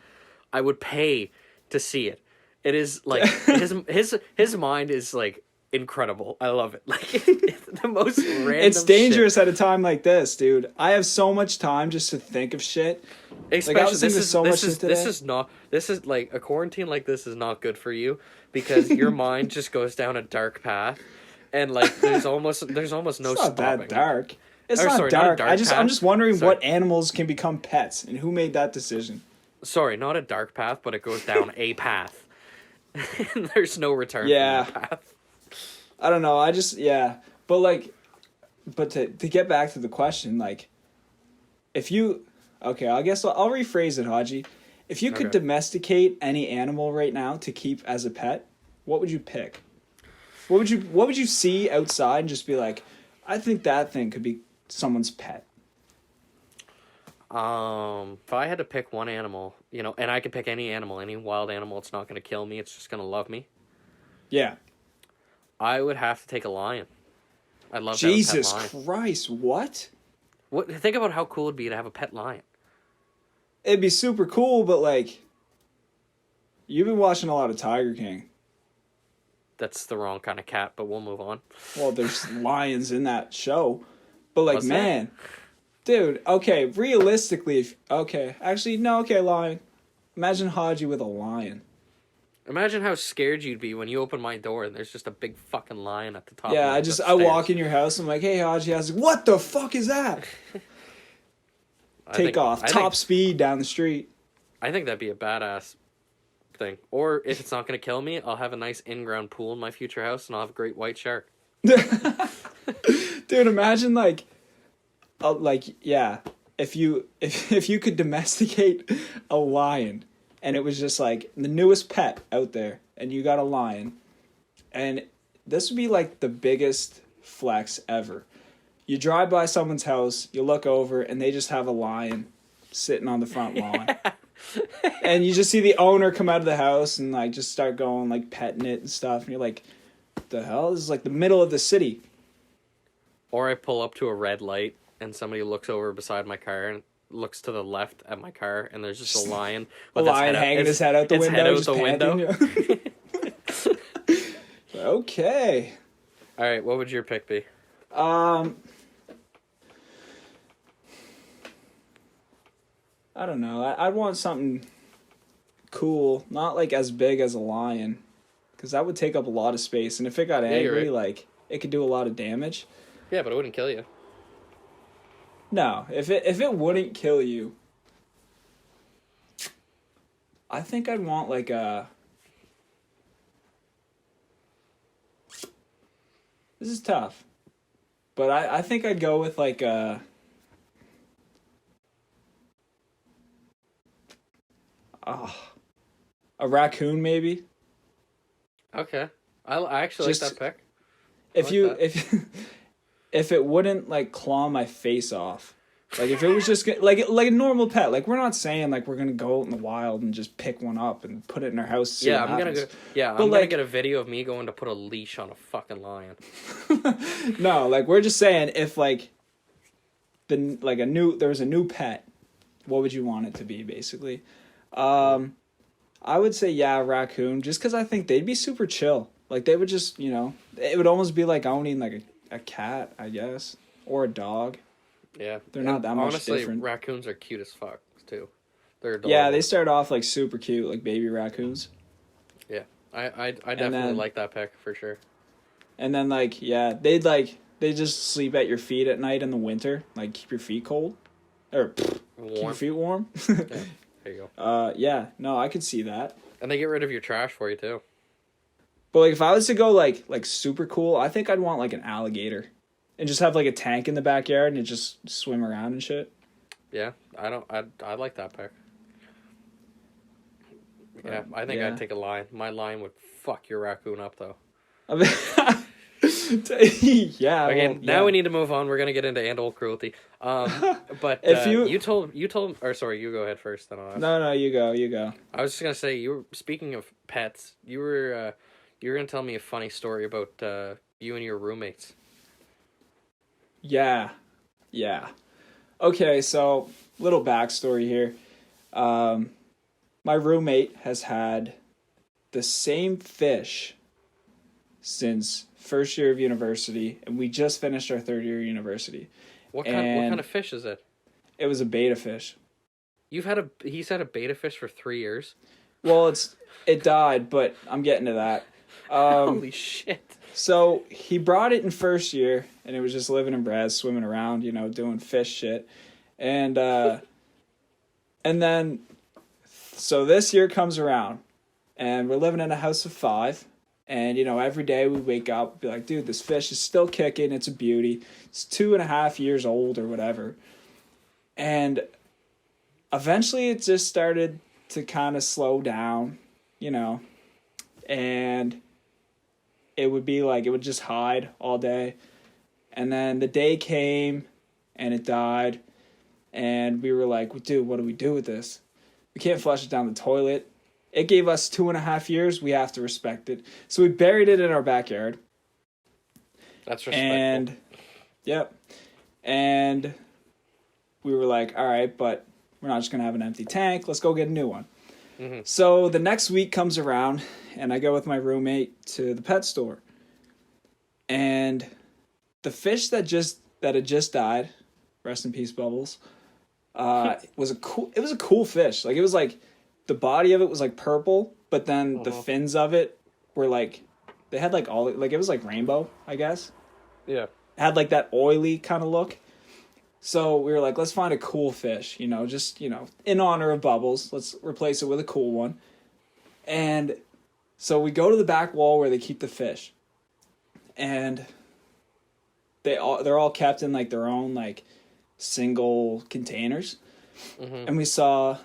I would pay to see it. It is like his mind is like incredible. I love it. Like, it's the most random. It's dangerous shit. At a time like this, dude. I have so much time just to think of shit. Especially, like, this is like a quarantine like this is not good for you because your mind just goes down a dark path, and like there's almost no it's not stopping. That dark. It's not dark. I'm just wondering what animals can become pets and who made that decision. Sorry, not a dark path, but it goes down a path. There's no return from that path. I don't know. But like, but to get back to the question, like, if you, okay, I guess I'll rephrase it, Hodgi. If you could Okay. domesticate any animal right now to keep as a pet, what would you pick? What would you see outside and just be like, I think that thing could be someone's pet. If I had to pick one animal, and I could pick any animal, any wild animal, it's not going to kill me. It's just going to love me. Yeah. I would have to take a lion. I'd love to have a pet Jesus lion. Christ, what? Think about how cool it'd be to have a pet lion. It'd be super cool, but like, you've been watching a lot of Tiger King. That's the wrong kind of cat, but we'll move on. Well, there's lions in that show, but like, Was there? man, dude. Okay, realistically, actually, no. Okay, lion. Imagine Hodgie with a lion. Imagine how scared you'd be when you open my door and there's just a big fucking lion at the top. Yeah, of I walk in your house. I'm like, hey, Hodgie. I was like, what the fuck is that? Take off, top speed down the street. I think that'd be a badass thing. Or if it's not going to kill me, I'll have a nice in-ground pool in my future house and I'll have a great white shark. Dude, imagine yeah, if you could domesticate a lion and it was just like the newest pet out there and you got a lion, and this would be like the biggest flex ever. You drive by someone's house, you look over, and they just have a lion sitting on the front lawn. And you just see the owner come out of the house and like just start going like petting it and stuff, and you're like, what the hell? This is like the middle of the city. Or I pull up to a red light and somebody looks over beside my car and looks to the left at my car and there's just a lion. A lion hanging his head out the window, just panting. Okay. All right, what would your pick be? I don't know. I'd want something cool, not like as big as a lion, because that would take up a lot of space. And if it got angry, right. like it could do a lot of damage. Yeah, but it wouldn't kill you. No, if it wouldn't kill you, I think I'd want like a. This is tough, but I think I'd go with like a raccoon maybe. Okay, I actually like that pick. If it wouldn't like claw my face off, like if it was just like a normal pet, like we're not saying like we're gonna go out in the wild and just pick one up and put it in our house. Yeah, I'm gonna get a video of me going to put a leash on a fucking lion. No, like we're just saying if like there was a new pet, what would you want it to be basically? I would say raccoon, just because I think they'd be super chill. Like they would just it would almost be like owning like a cat, I guess, or a dog. Yeah, they're not that much honestly, different. Raccoons are cute as fuck too. They're adorable. Yeah, they start off like super cute, like baby raccoons. Yeah, I definitely like that pick for sure. And then they just sleep at your feet at night in the winter, like keep your feet cold or keep your feet warm. Yeah, there you go. No, I could see that. And they get rid of your trash for you too. But like if I was to go like super cool, I think I'd want like an alligator. And just have like a tank in the backyard and it just swim around and shit. Yeah, I like that pick. Yeah, I think I'd take a lion. My lion would fuck your raccoon up though. Yeah. Okay, now we need to move on. We're gonna get into animal cruelty. But if you told, or sorry, you go ahead first. Then I'll ask. No, you go. I was just gonna say, you were speaking of pets. You were gonna tell me a funny story about you and your roommates. Yeah. Okay, so little backstory here. My roommate has had the same fish since first year of university, and we just finished our third year of university. What kind of fish is it? It was a betta fish. He's had a betta fish for 3 years. Well, it died, but I'm getting to that. Holy shit. So he brought it in first year, and it was just living in Braz, swimming around, doing fish shit. And then, so this year comes around, and we're living in a house of 5, And, every day we wake up, be like, dude, this fish is still kicking. It's a beauty. It's 2.5 years old or whatever. And eventually it just started to kind of slow down, and it would be like, it would just hide all day. And then the day came and it died. And we were like, dude, what do we do with this? We can't flush it down the toilet. It gave us 2.5 years. We have to respect it. So we buried it in our backyard. That's respectful. And, yep. And we were like, all right, but we're not just going to have an empty tank. Let's go get a new one. Mm-hmm. So the next week comes around, and I go with my roommate to the pet store. And the fish that had just died, rest in peace, Bubbles, was a cool fish. Like, it was like, the body of it was like purple, but then the fins of it were like, they had like all, like, it was like rainbow, I guess. Yeah. It had like that oily kind of look. So we were like, let's find a cool fish, just, in honor of Bubbles. Let's replace it with a cool one. And so we go to the back wall where they keep the fish. And they're all kept in like their own like single containers. Mm-hmm. And we saw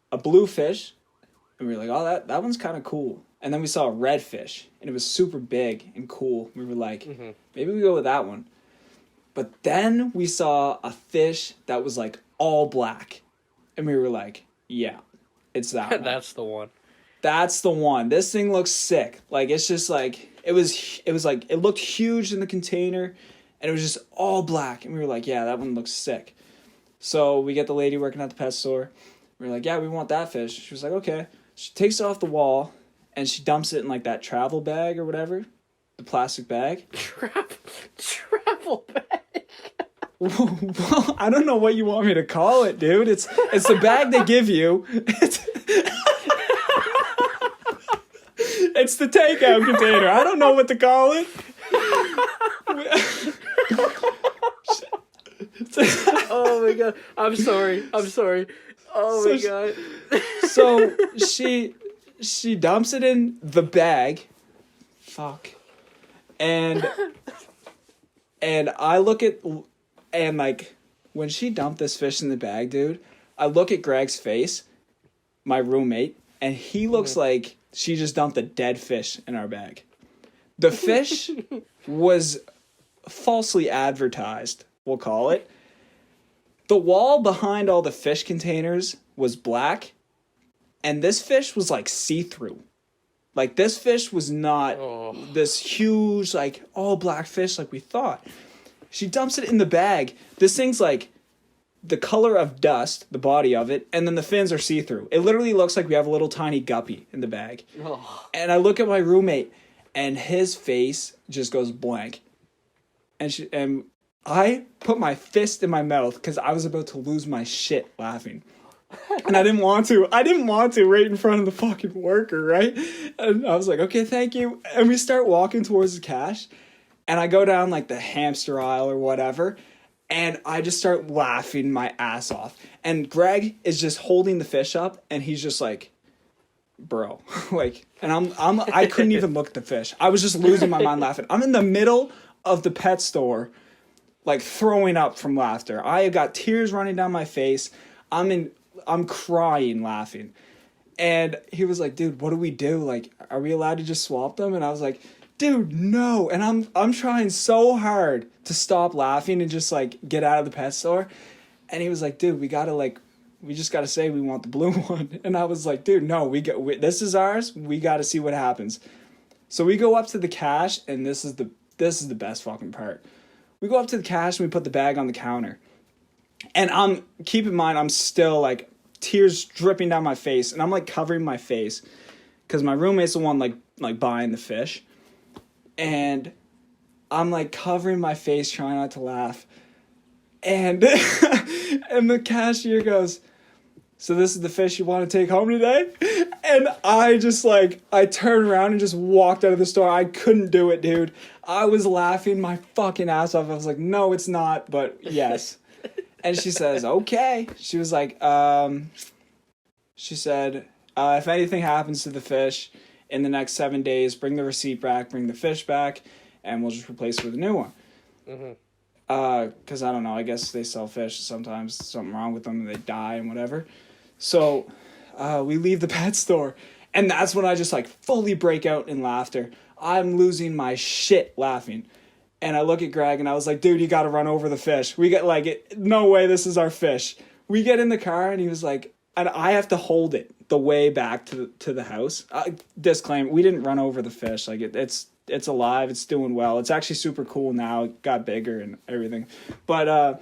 a blue fish, and we were like, oh, that one's kind of cool. And then we saw a red fish, and it was super big and cool. We were like, maybe we go with that one. But then we saw a fish that was like all black, and we were like, yeah, it's that one. That's the one. That's the one. This thing looks sick. Like, it's just like, it was like, it looked huge in the container, and it was just all black. And we were like, yeah, that one looks sick. So we get the lady working at the pet store. We were like, yeah, we want that fish. She was like, okay. She takes it off the wall, and she dumps it in like that travel bag or whatever. The plastic bag. Travel bag? Well, I don't know what you want me to call it, dude. It's the bag they give you. It's the takeout container. I don't know what to call it. Oh my god. I'm sorry. Oh my god. So she dumps it in the bag. Fuck. And I look at, and like, when she dumped this fish in the bag, dude, I look at Greg's face, my roommate, and he looks like she just dumped a dead fish in our bag. The fish was falsely advertised, we'll call it. The wall behind all the fish containers was black, and this fish was like see-through. Like, this fish was not this huge, like, all black fish like we thought. She dumps it in the bag. This thing's like the color of dust, the body of it, and then the fins are see-through. It literally looks like we have a little tiny guppy in the bag. Oh. And I look at my roommate, and his face just goes blank. And I put my fist in my mouth because I was about to lose my shit laughing. And I didn't want to right in front of the fucking worker, right? And I was like, okay, thank you. And we start walking towards the cash. And I go down like the hamster aisle or whatever. And I just start laughing my ass off. And Greg is just holding the fish up. And he's just like, bro. Like, and I couldn't even look at the fish. I was just losing my mind laughing. I'm in the middle of the pet store, like throwing up from laughter. I got tears running down my face. I'm crying laughing. And he was like, dude, what do we do? Like, are we allowed to just swap them? And I was like, dude, no. And I'm trying so hard to stop laughing and just like get out of the pet store. And he was like, dude, we just gotta say we want the blue one. And I was like, dude, no, this is ours. We gotta see what happens. So we go up to the cash, and this is the best fucking part. We go up to the cash and we put the bag on the counter. And keep in mind, I'm still like tears dripping down my face, and I'm like covering my face because my roommate's the one like buying the fish, and I'm like covering my face trying not to laugh, and and the cashier goes, so this is the fish you want to take home today? And I just I turned around and just walked out of the store. I couldn't do it, dude. I was laughing my fucking ass off. I was like, no, it's not, but yes. And she says, okay. She was like, she said, if anything happens to the fish, in the next 7 days, bring the receipt back, bring the fish back, and we'll just replace it with a new one. Because I don't know, I guess they sell fish, sometimes something wrong with them and they die and whatever. So we leave the pet store, and that's when I just like fully break out in laughter. I'm losing my shit laughing. And I look at Greg and I was like, dude, you got to run over the fish. We get like, no way, this is our fish. We get in the car and he was like, and I have to hold it the way back to the house. Disclaimer, we didn't run over the fish. Like it's alive. It's doing well. It's actually super cool now. It got bigger and everything. But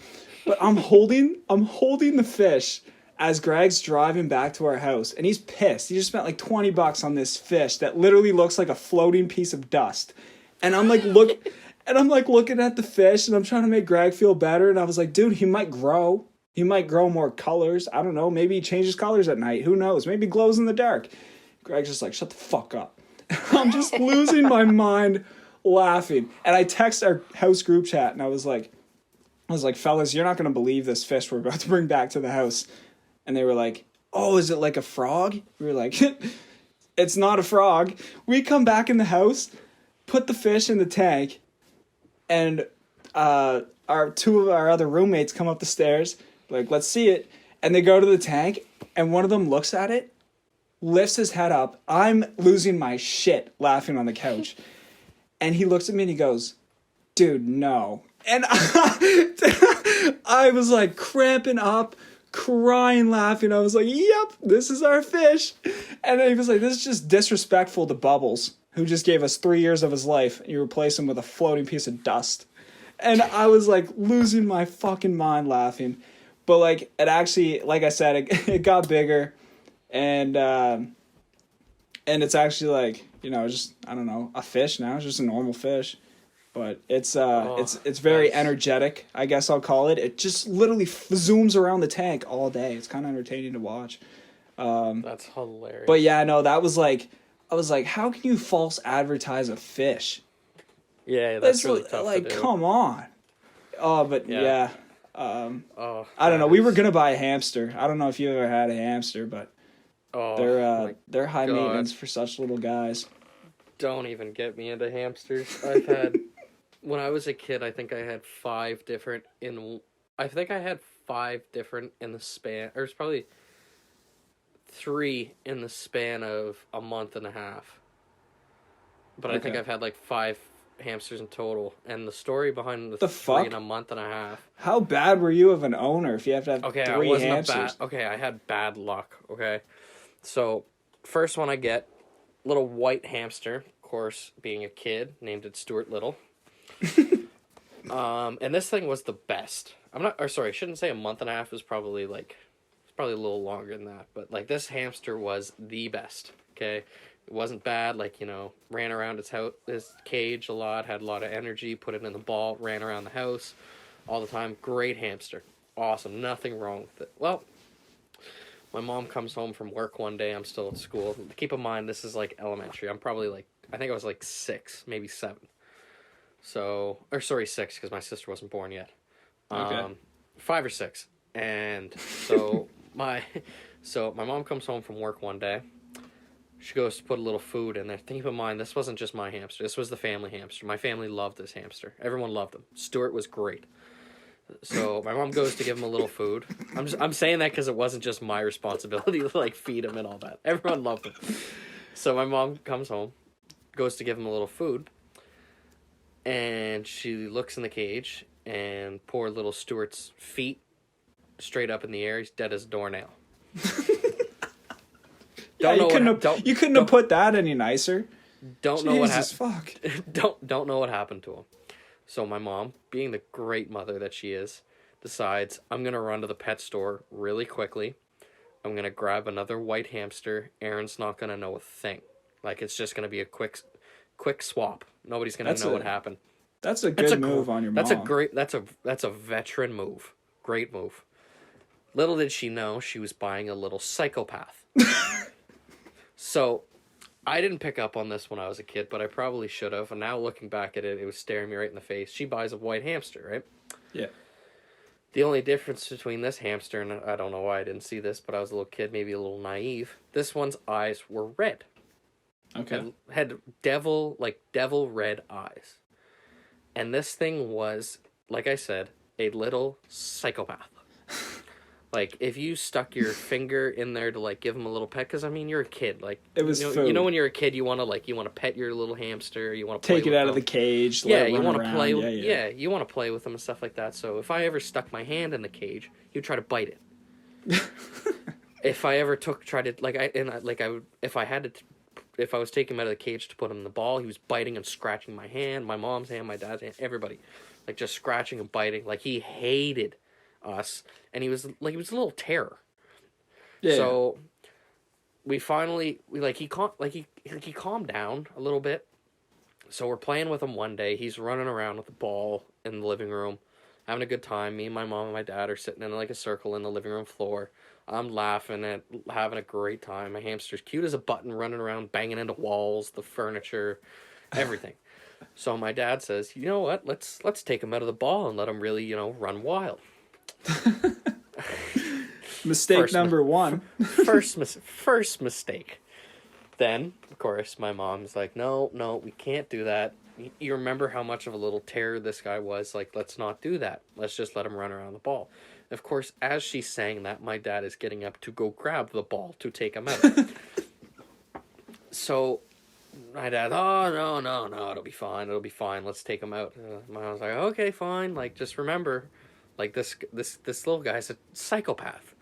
I'm holding the fish as Greg's driving back to our house, and he's pissed. He just spent like $20 on this fish that literally looks like a floating piece of dust. And I'm like, looking at the fish, and I'm trying to make Greg feel better. And I was like, dude, he might grow. He might grow more colors. I don't know. Maybe he changes colors at night. Who knows? Maybe he glows in the dark. Greg's just like, shut the fuck up. I'm just losing my mind laughing. And I text our house group chat, and I was like, fellas, you're not going to believe this fish we're about to bring back to the house. And they were like, oh, is it like a frog? We were like, it's not a frog. We come back in the house, put the fish in the tank, and two of our other roommates come up the stairs, like, let's see it. And they go to the tank, and one of them looks at it, lifts his head up. I'm losing my shit laughing on the couch. And he looks at me and he goes, dude, no. And I was like cramping up, crying, laughing. I was like, yep, this is our fish. And he was like, this is just disrespectful to Bubbles, who just gave us 3 years of his life. And you replace him with a floating piece of dust. And I was like losing my fucking mind laughing. But like, it actually, like I said, it got bigger. And it's actually like, you know, just, I don't know, a fish now. It's just a normal fish. But it's very energetic, I guess I'll call it. It just literally zooms around the tank all day. It's kind of entertaining to watch. That's hilarious. But yeah, no, that was like, I was like, how can you false advertise a fish? Yeah, that's really tough like, to do. come on. Oh, but yeah. I don't know. We were gonna buy a hamster. I don't know if you ever had a hamster, but they're high maintenance for such little guys. Don't even get me into hamsters. When I was a kid, I think I had 5 different in the span, or it's probably 3 in the span of a month and a half. But I think I've had like 5 hamsters in total, and the story behind the 3 in a month and a half. How bad were you of an owner if you have to have 3 hamsters? I had bad luck. Okay, so first one I get, little white hamster. Of course, being a kid, named it Stuart Little. And this thing was the best. I shouldn't say a month and a half. It was probably a little longer than that. But like, this hamster was the best. Okay. It wasn't bad, like, you know, ran around his cage a lot, had a lot of energy, put it in the ball, ran around the house all the time. Great hamster. Awesome. Nothing wrong with it. Well, my mom comes home from work one day. I'm still at school. Keep in mind, this is like elementary. I'm probably like, I think I was like 6, maybe 7. 6, because my sister wasn't born yet. Okay. 5 or 6. And so my mom comes home from work one day. She goes to put a little food in there. Keep in mind, this wasn't just my hamster. This was the family hamster. My family loved this hamster. Everyone loved him. Stuart was great. So my mom goes to give him a little food. I'm saying that because it wasn't just my responsibility to like feed him and all that. Everyone loved him. So my mom comes home, goes to give him a little food, and she looks in the cage, and poor little Stuart's feet straight up in the air. He's dead as a doornail. You couldn't have put that any nicer. Don't know what happened. Fuck. Don't know what happened to him. So my mom, being the great mother that she is, decides, I'm gonna run to the pet store really quickly. I'm gonna grab another white hamster. Aaron's not gonna know a thing. Like, it's just gonna be a quick swap. Nobody's gonna know what happened. That's a good move on your mom. That's a veteran move. Great move. Little did she know she was buying a little psychopath. So, I didn't pick up on this when I was a kid, but I probably should have. And now looking back at it, it was staring me right in the face. She buys a white hamster, right? Yeah. The only difference between this hamster, and I don't know why I didn't see this, but I was a little kid, maybe a little naive. This one's eyes were red. Okay. Had devil red eyes. And this thing was, like I said, a little psychopath. Like, if you stuck your finger in there to, like, give him a little pet, because, I mean, you're a kid. Like, It was food. You know when you're a kid, you want to pet your little hamster, you want to play Take it with out them. of the cage, Yeah, let it you run want to around. play. Yeah. You want to play with them and stuff like that. So if I ever stuck my hand in the cage, he'd try to bite it. If I ever if I was taking him out of the cage to put him in the ball, he was biting and scratching my hand, my mom's hand, my dad's hand, everybody, like just scratching and biting. Like he hated us, and he was a little terror. Yeah. So he calmed down a little bit. So we're playing with him one day. He's running around with the ball in the living room, having a good time. Me and my mom and my dad are sitting in like a circle in the living room floor. I'm laughing and having a great time. My hamster's cute as a button, running around, banging into walls, the furniture, everything. So my dad says, you know what? Let's take him out of the ball and let him really, run wild. Mistake number one. First mistake. Then, of course, my mom's like, no, we can't do that. You remember how much of a little terror this guy was? Like, let's not do that. Let's just let him run around the ball. Of course, as she's saying that, my dad is getting up to go grab the ball to take him out. So my dad, oh, no, it'll be fine. Let's take him out. My mom's like, okay, fine. Like, just remember, like, this little guy's a psychopath.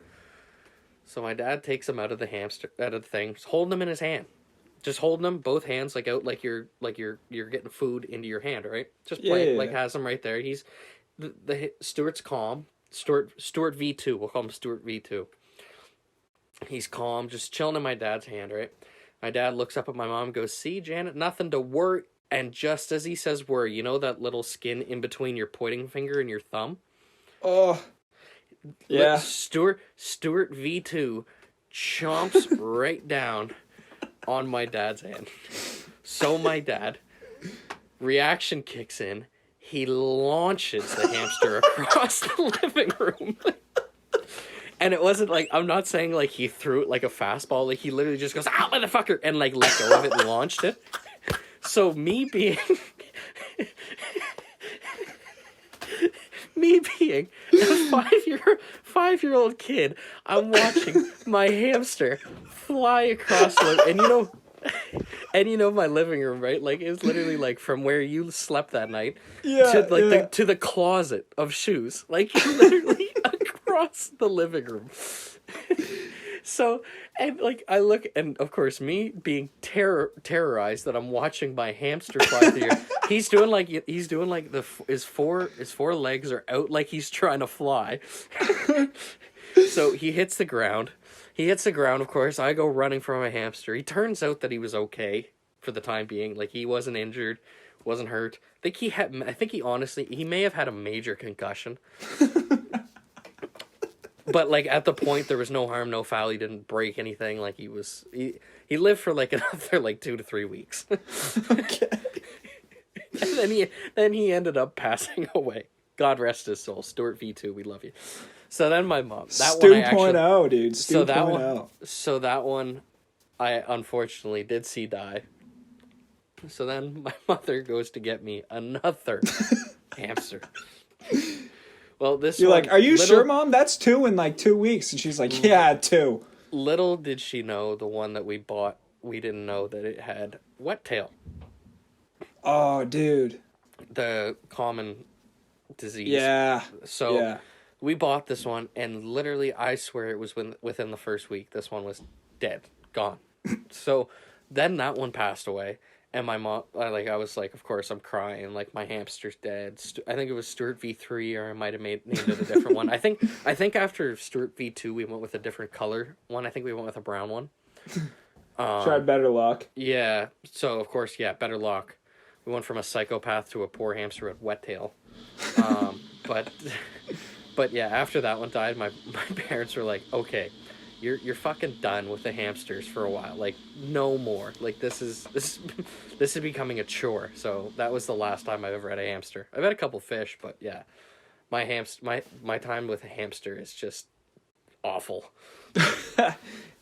So my dad takes him out of the thing, just holding him in his hand. Just holding him, both hands, like out, like you're getting food into your hand, right? Just playing, has him right there. He's the Stuart's calm. Stuart V2, we'll call him Stuart V2. He's calm, just chilling in my dad's hand, right? My dad looks up at my mom and goes, see, Janet, nothing to worry. And just as he says worry, you know that little skin in between your pointing finger and your thumb? Oh, yeah. Stuart V2 chomps right down on my dad's hand. So my dad, reaction kicks in. He launches the hamster across the living room. And it wasn't like, I'm not saying like he threw it like a fastball. Like he literally just goes, ow, motherfucker, and like let go of it and launched it. So me being a 5-year-old kid, I'm watching my hamster fly across my living room, right? Like it was literally like from where you slept that night to the closet of shoes, like literally across the living room. So, and like I look, and of course me being terrorized that I'm watching my hamster fly through here. He's doing like his four legs are out like he's trying to fly. So he hits the ground. Of course. I go running for my hamster. He turns out that he was okay for the time being. Like he wasn't injured, wasn't hurt. I think he may have had a major concussion. But like at the point there was no harm, no foul. He didn't break anything. Like he lived for like another like 2 to 3 weeks. Okay. And then he ended up passing away. God rest his soul. Stuart V2, we love you. So then my mom, that Stu one I actually, 0, dude. Stu so that 0. one, so that one, I unfortunately did see die. So then my mother goes to get me another hamster. Well, You're like, are you sure, Mom? That's 2 in like 2 weeks. And she's like, yeah, 2. Little did she know the one that we bought, we didn't know that it had wet tail. Oh, dude. The common disease. Yeah. So yeah. We bought this one, and literally, I swear it was within the first week, this one was dead, gone. So then that one passed away. And my mom, I was like, of course, I'm crying. Like, my hamster's dead. I think it was Stuart V3, or I might have named it a different one. I think after Stuart V2, we went with a different color one. I think we went with a brown one. Tried better luck. Yeah. So, of course, better luck. We went from a psychopath to a poor hamster with wet tail. But yeah, after that one died, my parents were like, okay, you're fucking done with the hamsters for a while. Like, no more. Like, this is becoming a chore. So that was the last time I've ever had a hamster. I've had a couple fish, but yeah, my time with a hamster is just awful.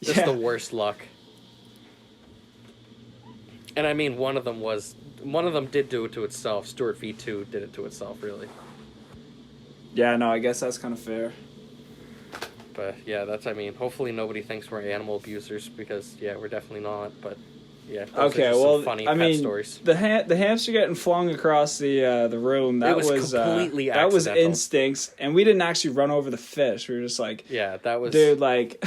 Just the worst luck. And I mean, one of them did do it to itself. Stuart V2 did it to itself, really. Yeah, no, I guess that's kind of fair. But yeah, hopefully nobody thinks we're animal abusers, because yeah, we're definitely not. But yeah, those Okay, are just well, some funny I pet mean, stories. the hamster getting flung across the room, that was completely that was accidental. instincts, and we didn't actually run over the fish. We were just like, Yeah, that was... dude, like,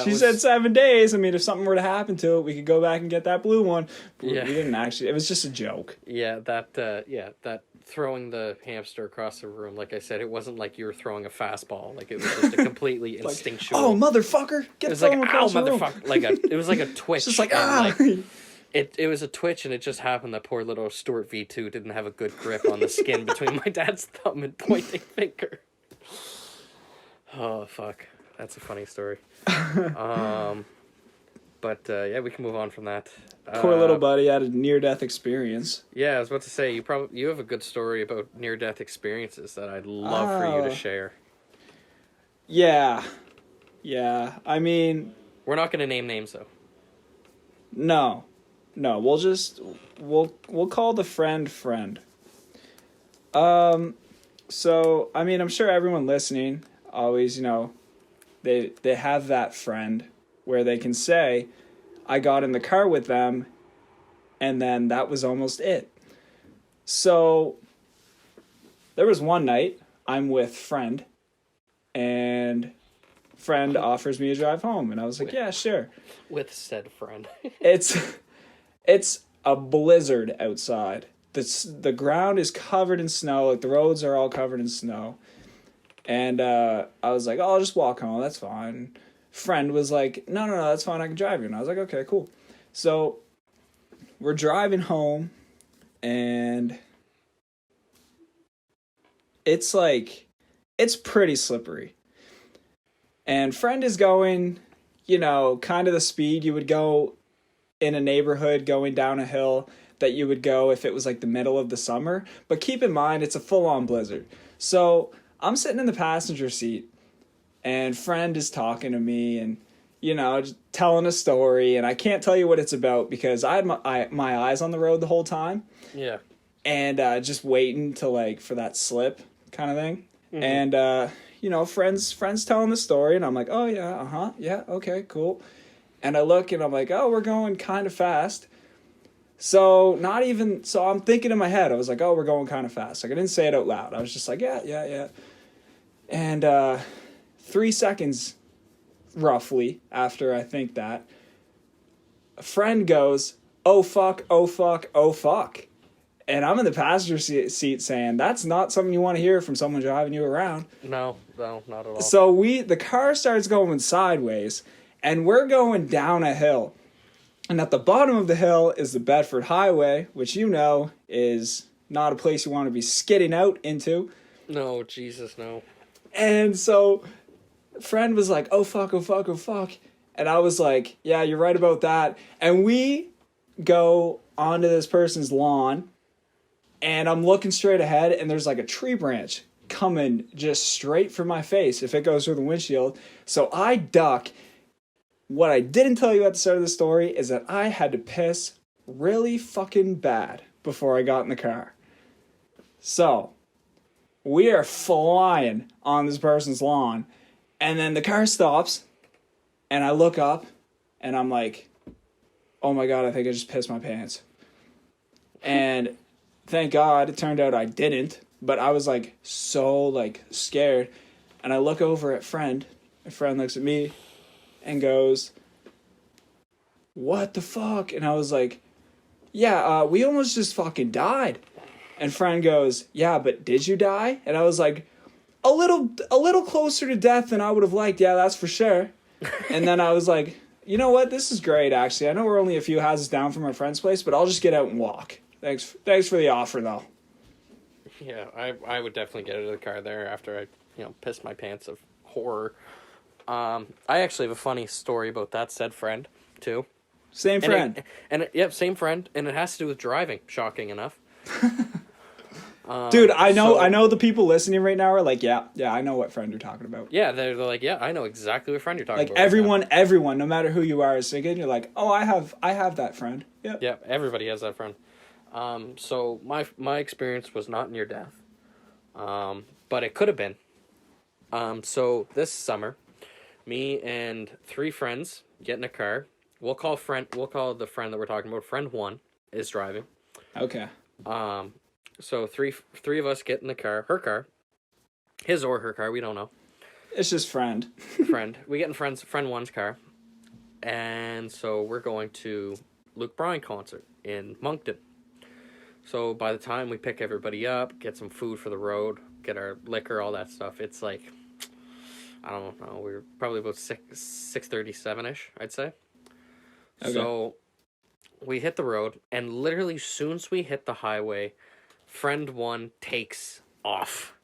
she said 7 days. I mean, if something were to happen to it, we could go back and get that blue one. Yeah. We didn't actually. It was just a joke. Yeah, that throwing the hamster across the room, like I said, it wasn't like you were throwing a fastball. Like, it was just a completely instinctual... Oh, motherfucker! It was like, ow, motherfucker! It was like a twitch. It's just like, It was a twitch, and it just happened that poor little Stuart V2 didn't have a good grip on the skin between my dad's thumb and pointing finger. Oh, fuck. That's a funny story. But yeah, we can move on from that. Poor little buddy had a near-death experience. Yeah, I was about to say, you have a good story about near-death experiences that I'd love for you to share. Yeah. I mean, we're not going to name names, though. No, we'll call the friend. So I mean, I'm sure everyone listening always, they have that friend where they can say, I got in the car with them, and then that was almost it. So there was one night I'm with friend, and friend offers me a drive home, and I was like, yeah, sure. With said friend. It's a blizzard outside. The ground is covered in snow. Like, the roads are all covered in snow. And I was like, oh, I'll just walk home. That's fine. Friend was like, no, that's fine. I can drive you. And I was like, okay, cool. So we're driving home, and it's pretty slippery. And friend is going, kind of the speed you would go in a neighborhood going down a hill that you would go if it was like the middle of the summer. But keep in mind, it's a full-on blizzard. So I'm sitting in the passenger seat, and friend is talking to me and, just telling a story. And I can't tell you what it's about because I had my eyes on the road the whole time. Yeah. And just waiting to, for that slip kind of thing. Mm-hmm. And, friends telling the story, and I'm like, oh, yeah, yeah, okay, cool. And I look, and I'm like, oh, we're going kind of fast. So I'm thinking in my head, I was like, oh, we're going kind of fast. Like, I didn't say it out loud. I was just like, yeah. And 3 seconds, roughly, after I think that, a friend goes, oh, fuck. And I'm in the passenger seat saying, that's not something you want to hear from someone driving you around. No, not at all. So the car starts going sideways, and we're going down a hill. And at the bottom of the hill is the Bedford Highway, which is not a place you want to be skidding out into. No, Jesus, no. And so friend was like, oh, fuck. And I was like, yeah, you're right about that. And we go onto this person's lawn, and I'm looking straight ahead, and there's like a tree branch coming just straight for my face if it goes through the windshield. So I duck. What I didn't tell you at the start of the story is that I had to piss really fucking bad before I got in the car. So we are flying on this person's lawn, and then the car stops, and I look up, and I'm like, oh my God, I think I just pissed my pants. And thank God it turned out I didn't, but I was so scared. And I look over at friend, and friend looks at me and goes, what the fuck? And I was like, yeah, we almost just fucking died. And friend goes, yeah, but did you die? And I was like, a little closer to death than I would have liked. Yeah, that's for sure. And then I was like, you know what? This is great, actually. I know we're only a few houses down from our friend's place, but I'll just get out and walk. Thanks for the offer, though. Yeah, I would definitely get out of the car there after I, pissed my pants of horror. I actually have a funny story about that said friend, too. Same friend. Yep, same friend, and it has to do with driving, shocking enough. Dude, I So- know the people listening right now are like, yeah, I know what friend you're talking about. Yeah, they're like, yeah, I know exactly what friend you're talking Like about. right now. everyone, no matter who you are, is thinking, you're like, oh, I have that friend. Yep. Yeah, everybody has that friend. So my experience was not near death, but it could have been. So this summer, me and 3 friends get in a car. We'll call the friend that we're talking about. Friend 1 is driving. Okay. So three of us get in the car, her car, his or her car, we don't know. It's just friend. Friend, we get in friend 1's car, and so we're going to Luke Bryan concert in Moncton. So by the time we pick everybody up, get some food for the road, get our liquor, all that stuff, it's like, I don't know, we were probably about 6:37ish, I'd say. Okay. So we hit the road, and literally as soon as we hit the highway, friend 1 takes off.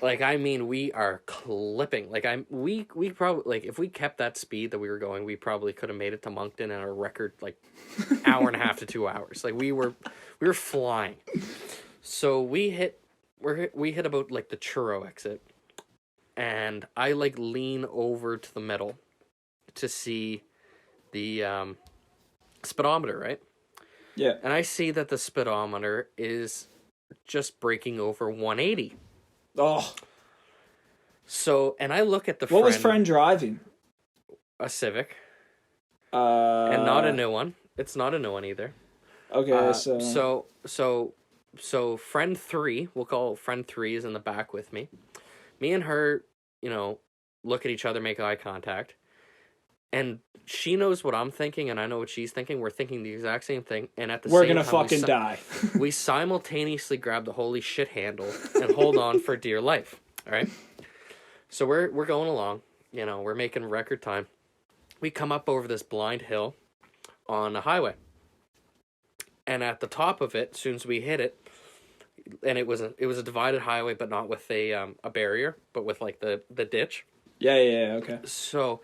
Like, I mean, we are clipping. Like, we probably, like, if we kept that speed that we were going, we probably could have made it to Moncton in a record, like, hour and a half to 2 hours. Like, we were flying. So we hit about, like, the churro exit, and I, like, lean over to the middle to see the speedometer, right? Yeah. And I see that the speedometer is just breaking over 180. Oh, So, and I look at the what was friend driving? a Civic, And not a new one. It's not a new one either. Okay, So friend 3, we'll call friend 3, is in the back with me. Me and her, look at each other, make eye contact, and she knows what I'm thinking, and I know what she's thinking. We're thinking the exact same thing, and at the we're same gonna time, fucking die. we simultaneously grab the holy shit handle and hold on for dear life. All right. So we're going along. We're making record time. We come up over this blind hill on a highway, and at the top of it, as soon as we hit it, and it was a divided highway, but not with a barrier, but with like the ditch. Yeah, okay. So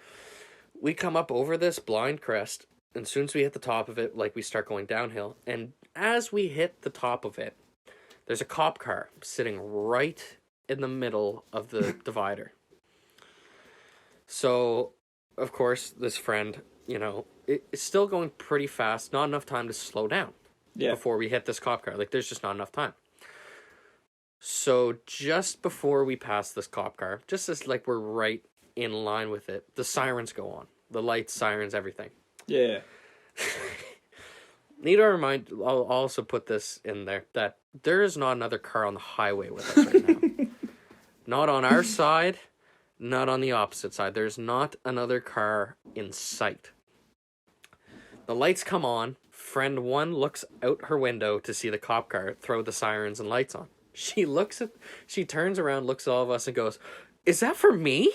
we come up over this blind crest, and as soon as we hit the top of it, like, we start going downhill. And as we hit the top of it, there's a cop car sitting right in the middle of the divider. So, of course, this friend, it's still going pretty fast, not enough time to slow down before we hit this cop car. Like, there's just not enough time. So just before we pass this cop car, just as, like, we're right in line with it, the sirens go on. The lights, sirens, everything. Yeah. Need to remind, I'll also put this in there, that there is not another car on the highway with us right now. Not on our side, not on the opposite side. There's not another car in sight. The lights come on. Friend 1 looks out her window to see the cop car throw the sirens and lights on. She turns around, looks at all of us, and goes, "Is that for me?"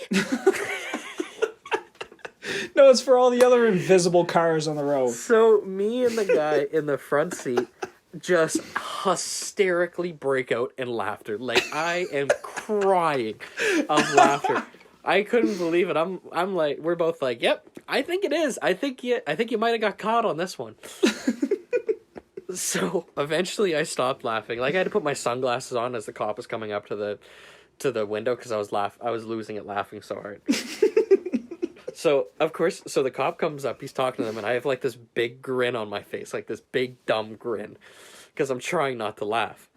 No, it's for all the other invisible cars on the road. So me and the guy in the front seat just hysterically break out in laughter. Like, I am crying of laughter. I couldn't believe it. I'm like, we're both like, "Yep, I think it is. I think you might have got caught on this one." So eventually I stopped laughing. Like, I had to put my sunglasses on as the cop was coming up to the window because I was losing it laughing so hard. So, of course, the cop comes up, he's talking to them, and I have, like, this big grin on my face, like this big dumb grin, because I'm trying not to laugh.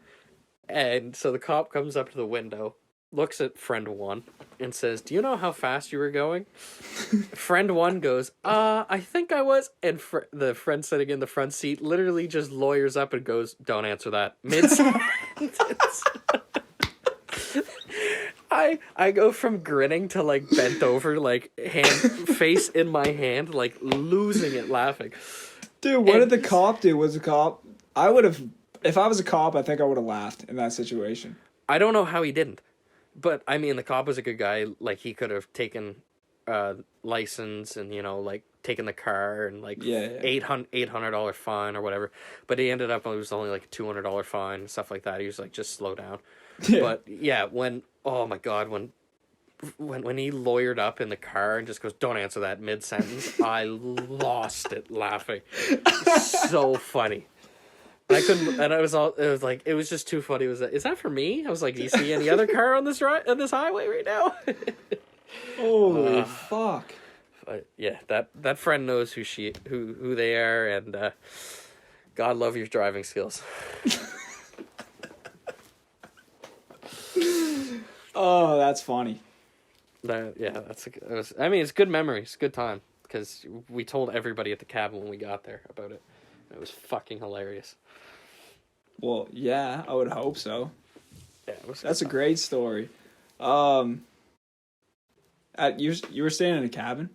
And so the cop comes up to the window, looks at friend 1, and says, "Do you know how fast you were going?" Friend 1 goes, "I think I was." And the friend sitting in the front seat literally just lawyers up and goes, "Don't answer that." Mid-sentence. I go from grinning to, like, bent over, like, face in my hand, like, losing it laughing. Dude, what did the cop do? Was the cop... If I was a cop, I think I would have laughed in that situation. I don't know how he didn't. But, I mean, the cop was a good guy. Like, he could have taken license and, like, taken the car and, like, $800 fine or whatever. But he ended up, it was only, like, a $200 fine and stuff like that. He was like, "Just slow down." Yeah. But, yeah, oh my God, when he lawyered up in the car and just goes, "Don't answer that," mid-sentence, I lost it laughing. So funny. I couldn't, and it was just too funny. Is that for me? I was like, do you see any other car on this highway right now? Holy fuck. But yeah, that friend knows who they are, and God love your driving skills. Oh, that's funny. It's good memories, good time, because we told everybody at the cabin when we got there about it. It was fucking hilarious. Well, yeah, I would hope so. Yeah, that's a great story. You were staying in a cabin?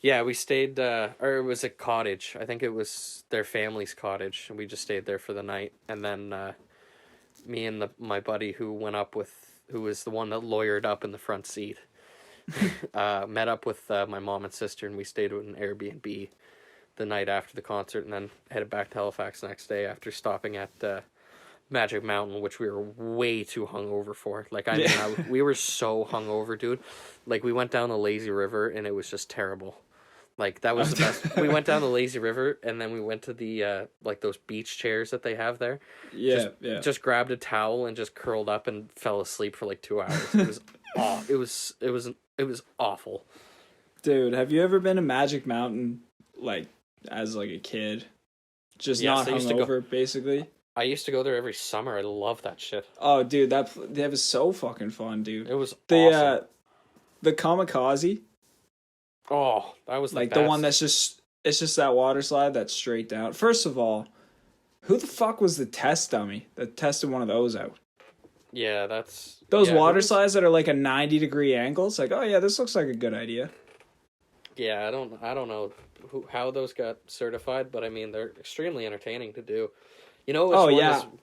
Yeah, we stayed, or it was a cottage. I think it was their family's cottage, and we just stayed there for the night. And then me and my buddy who was the one that lawyered up in the front seat, met up with my mom and sister, and we stayed at an Airbnb the night after the concert, and then headed back to Halifax the next day after stopping at Magic Mountain, which we were way too hungover for. Like, we were so hungover, dude. Like, we went down the lazy river, and it was just terrible. Like, that was the best. We went down the lazy river, and then we went to the like those beach chairs that they have there. Yeah, just grabbed a towel and just curled up and fell asleep for like 2 hours. It was awful. Dude, have you ever been to Magic Mountain, like, as like a kid? Just not hungover, basically? I used to go there every summer. I love that shit. Oh, dude, that was so fucking fun, dude. It was awesome. The Kamikaze. Oh, that was like the one that's it's just that water slide that's straight down. First of all, who the fuck was the test dummy that tested one of those out? Yeah, those water slides that are like a 90-degree angle. It's like, oh yeah, this looks like a good idea. Yeah, I don't know how those got certified, but I mean they're extremely entertaining to do. You know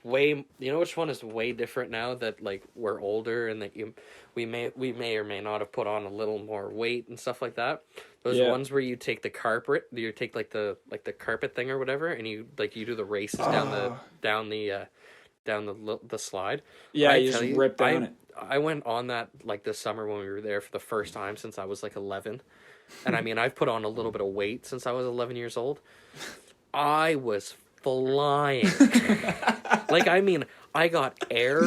which one is way different now that like we're older and that we may or may not have put on a little more weight and stuff like that. Those ones where you take the carpet, you take like the carpet thing or whatever, and you do the races down the slide. Yeah, you just rip down it. I went on that like this summer when we were there for the first time since I was like 11. And I mean, I've put on a little bit of weight since I was 11 years old. I was flying. Like, I mean, I got air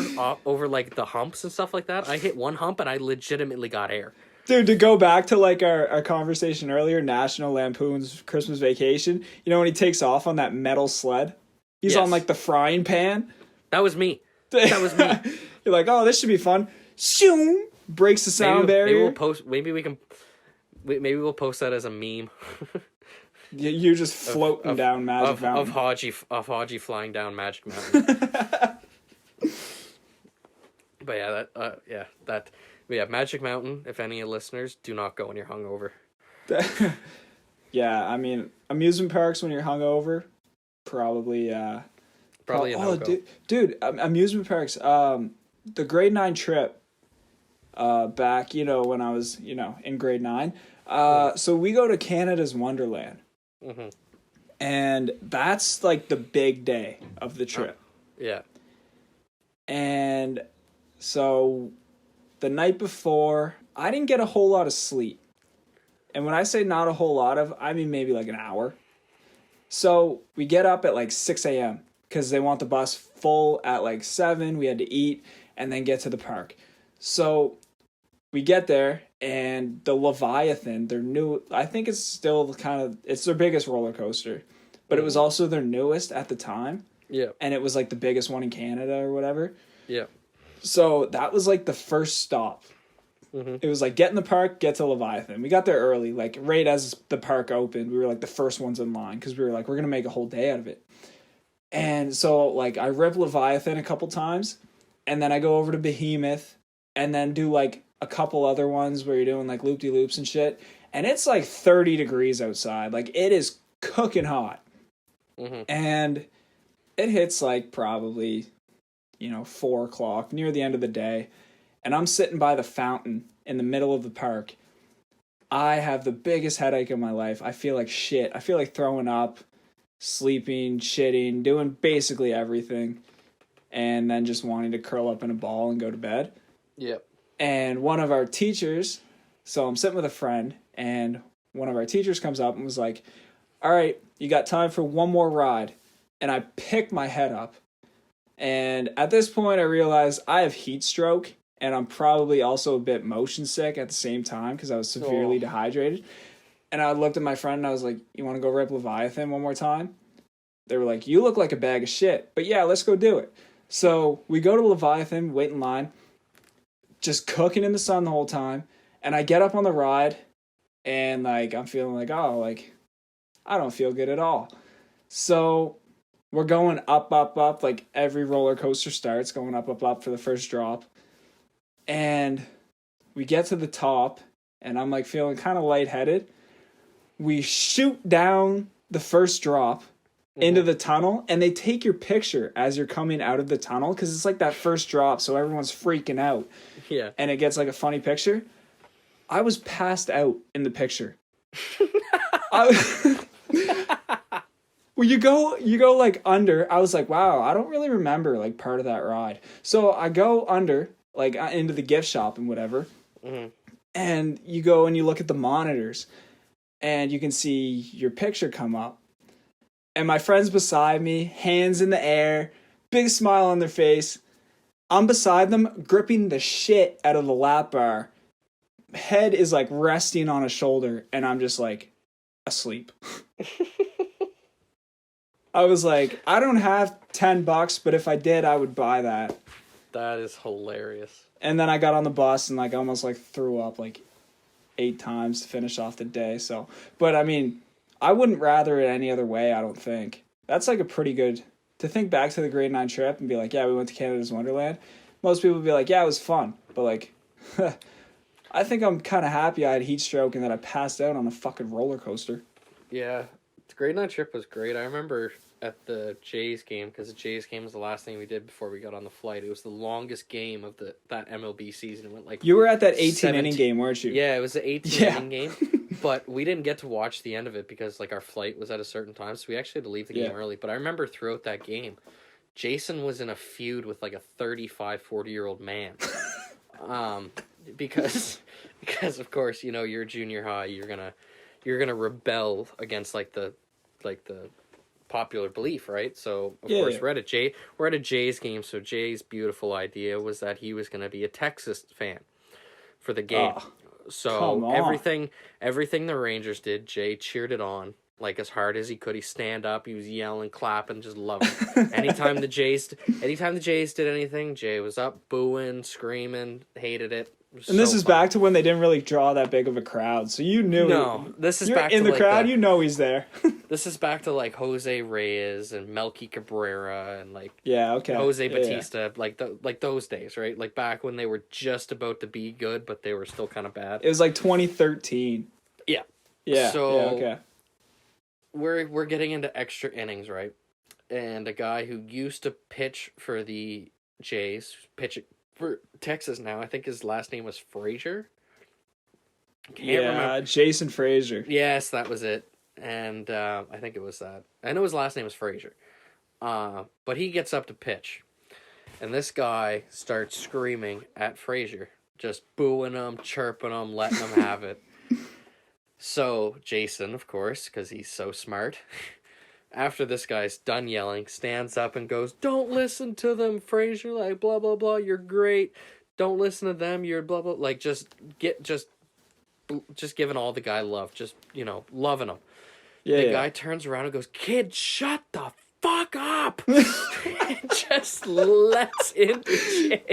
over like the humps and stuff like that. I hit one hump and I legitimately got air. Dude, to go back to like our conversation earlier, National Lampoon's Christmas Vacation, you know when he takes off on that metal sled? He's on like the frying pan. That was me. That was me. You're like, oh, this should be fun. Shoom! Breaks the sound barrier. Maybe we'll post that as a meme. You're just floating down Magic Mountain. Of Hodgi flying down Magic Mountain. But Magic Mountain. If any listeners, do not go when you're hungover. Yeah, I mean, amusement parks when you're hungover, probably. Probably a no-go. Dude, amusement parks. The grade 9 trip. Back, when I was, in grade 9. So we go to Canada's Wonderland. Mm-hmm. And that's like the big day of the trip. Yeah. And so the night before, I didn't get a whole lot of sleep. And when I say not a whole lot of, I mean maybe like an hour. So we get up at like 6 a.m. because they want the bus full at like 7. We had to eat and then get to the park. So we get there, and the Leviathan, their new, I think it's still it's their biggest roller coaster, but it was also their newest at the time. Yeah. And it was like the biggest one in Canada or whatever. Yeah. So that was like the first stop. Mm-hmm. It was like, get in the park, get to Leviathan. We got there early, like right as the park opened. We were like the first ones in line because we were like, we're going to make a whole day out of it. And so like I rip Leviathan a couple times, and then I go over to Behemoth, and then do like a couple other ones where you're doing like loop-de-loops and shit. And it's like 30 degrees outside. Like it is cooking hot. Mm-hmm. And it hits like probably, 4 o'clock near the end of the day. And I'm sitting by the fountain in the middle of the park. I have the biggest headache of my life. I feel like shit. I feel like throwing up, sleeping, shitting, doing basically everything. And then just wanting to curl up in a ball and go to bed. Yep. And one of our teachers, so I'm sitting with a friend, and one of our teachers comes up and was like, all right, you got time for one more ride. and I pick my head up. And at this point, I realized I have heat stroke, and I'm probably also a bit motion sick at the same time because I was severely dehydrated. And I looked at my friend and I was like, "You want to go rip Leviathan one more time?" They were like, "You look like a bag of shit." But yeah, let's go do it. So we go to Leviathan, wait in line, just cooking in the sun the whole time. And I get up on the ride and like I'm feeling like, oh, like I don't feel good at all. So we're going up, up, up, like every roller coaster starts going up, up, up for the first drop. And we get to the top and I'm like feeling kind of lightheaded. We shoot down the first drop into the tunnel, and they take your picture as you're coming out of the tunnel because it's like that first drop, so everyone's freaking out. Yeah. And it gets like a funny picture. I was passed out in the picture. Well, you go like under. I was like, wow, I don't really remember like part of that ride. So I go under, like into the gift shop and whatever. Mm-hmm. And you go and you look at the monitors, and you can see your picture come up. And my friend's beside me, hands in the air, big smile on their face. I'm beside them, gripping the shit out of the lap bar. Head is like resting on a shoulder, and I'm just like asleep. I was like, I don't have $10, but if I did, I would buy that. That is hilarious. And then I got on the bus and like almost like threw up like 8 times to finish off the day. So, but I mean, I wouldn't rather it any other way, I don't think. That's like a pretty good, to think back to the grade 9 trip and be like, yeah, we went to Canada's Wonderland. Most people would be like, yeah, it was fun. But like, I think I'm kind of happy I had heat stroke and that I passed out on a fucking roller coaster. Yeah, the grade 9 trip was great. I remember at the Jays game, because the Jays game was the last thing we did before we got on the flight. It was the longest game of that MLB season. It went like you were at that 18-inning game, weren't you? Yeah, it was the 18-inning game, but we didn't get to watch the end of it because like our flight was at a certain time, so we actually had to leave the game early. But I remember throughout that game, Jason was in a feud with like a 35, 40-year-old man. Because of course, you know, you're junior high, you're gonna rebel against like the popular belief, right? So of course we're at a Jays game, so Jay's beautiful idea was that he was gonna be a Texas fan for the game. So everything the Rangers did, Jay cheered it on like as hard as he could. He stand up, he was yelling, clapping, just loving it. Anytime the Jays did anything, Jay was up booing, screaming, hated it. And this is back to when they didn't really draw that big of a crowd, so you knew. No, this is you're back in to the crowd. You know he's there. This is back to like Jose Reyes and Melky Cabrera and like Jose Batista, like those days, right? Like back when they were just about to be good, but they were still kind of bad. It was like 2013. Yeah. So we're getting into extra innings, right? And a guy who used to pitch for the Jays, pitch for Texas now, I think his last name was Frazier. Can't remember. Jason Frazier. Yes, that was it. And I think it was that. I know his last name was Frazier. But he gets up to pitch. And this guy starts screaming at Frazier. Just booing him, chirping him, letting him have it. So Jason, of course, because he's so smart, after this guy's done yelling, stands up and goes, "Don't listen to them, Frazier, like, blah, blah, blah, you're great. Don't listen to them, you're blah, blah," like, just giving all the guy love, just, you know, loving him. The guy turns around and goes, "Kid, shut the fuck up!" And just lets into Jay.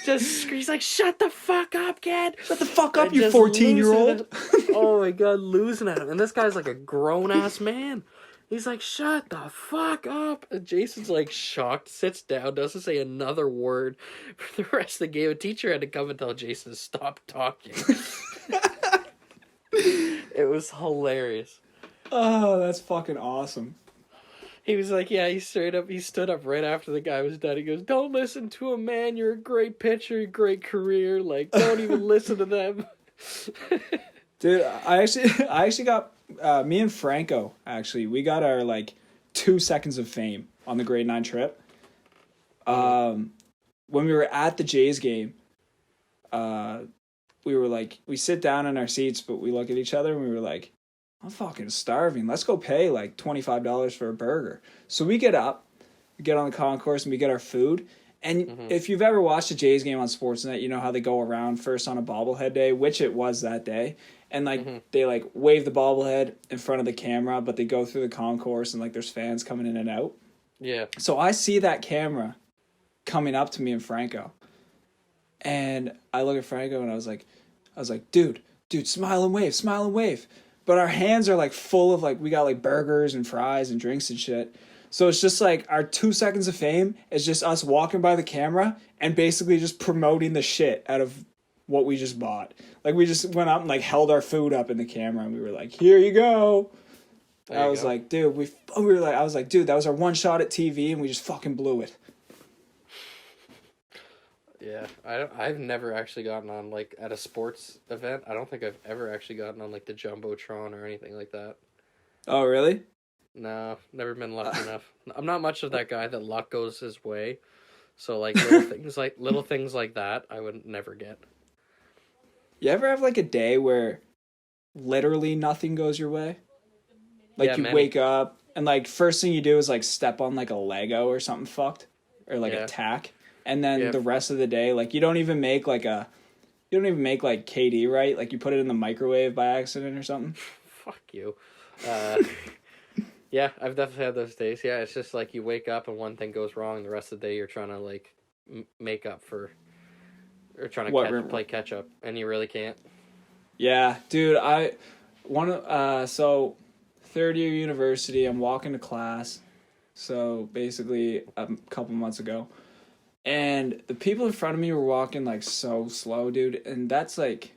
He's like, "Shut the fuck up, kid! Shut the fuck up, you 14-year-old!" Oh my god, losing at him. And this guy's like a grown-ass man. He's like, "Shut the fuck up!" And Jason's like shocked, sits down, doesn't say another word for the rest of the game. A teacher had to come and tell Jason to stop talking. It was hilarious. Oh, that's fucking awesome. He was like, he stood up right after the guy was done. He goes, "Don't listen to him, man. You're a great pitcher, great career. Like, don't even listen to them." Dude, I actually got me and Franco, actually, we got our like 2 seconds of fame on the grade 9 trip. When we were at the Jays game, we were like, we sit down in our seats, but we look at each other and we were like, I'm fucking starving. Let's go pay like $25 for a burger. So we get up, we get on the concourse, and we get our food. And if you've ever watched a Jays game on Sportsnet, you know how they go around first on a bobblehead day, which it was that day. And like they like wave the bobblehead in front of the camera, but they go through the concourse and like there's fans coming in and out. Yeah. So I see that camera coming up to me and Franco. And I look at Franco and I was like, dude, smile and wave, smile and wave. But our hands are like full of like, we got like burgers and fries and drinks and shit. So it's just like our 2 seconds of fame is just us walking by the camera and basically just promoting the shit out of what we just bought. Like we just went up and like held our food up in the camera and we were like, here you go. I was like, dude, I was like, dude, that was our one shot at TV and we just fucking blew it. Yeah, I've never actually gotten on, like, at a sports event. I don't think I've ever actually gotten on, like, the Jumbotron or anything like that. Oh, really? No, never been lucky enough. I'm not much of that guy that luck goes his way. So, like, little things like that, I would never get. You ever have, like, a day where literally nothing goes your way? Like, you wake up, and, like, first thing you do is, like, step on, like, a Lego or something fucked. Or, like, a tack. And then the rest of the day, like, you don't even make, like, KD, right? Like, you put it in the microwave by accident or something? Fuck you. Yeah, I've definitely had those days. Yeah, it's just, like, you wake up and one thing goes wrong, and the rest of the day you're trying to, like, make up for... Or trying to play catch up, and you really can't. Yeah, dude, so, third year university, I'm walking to class. So, basically, a couple months ago. And the people in front of me were walking, like, so slow, dude. And that's, like,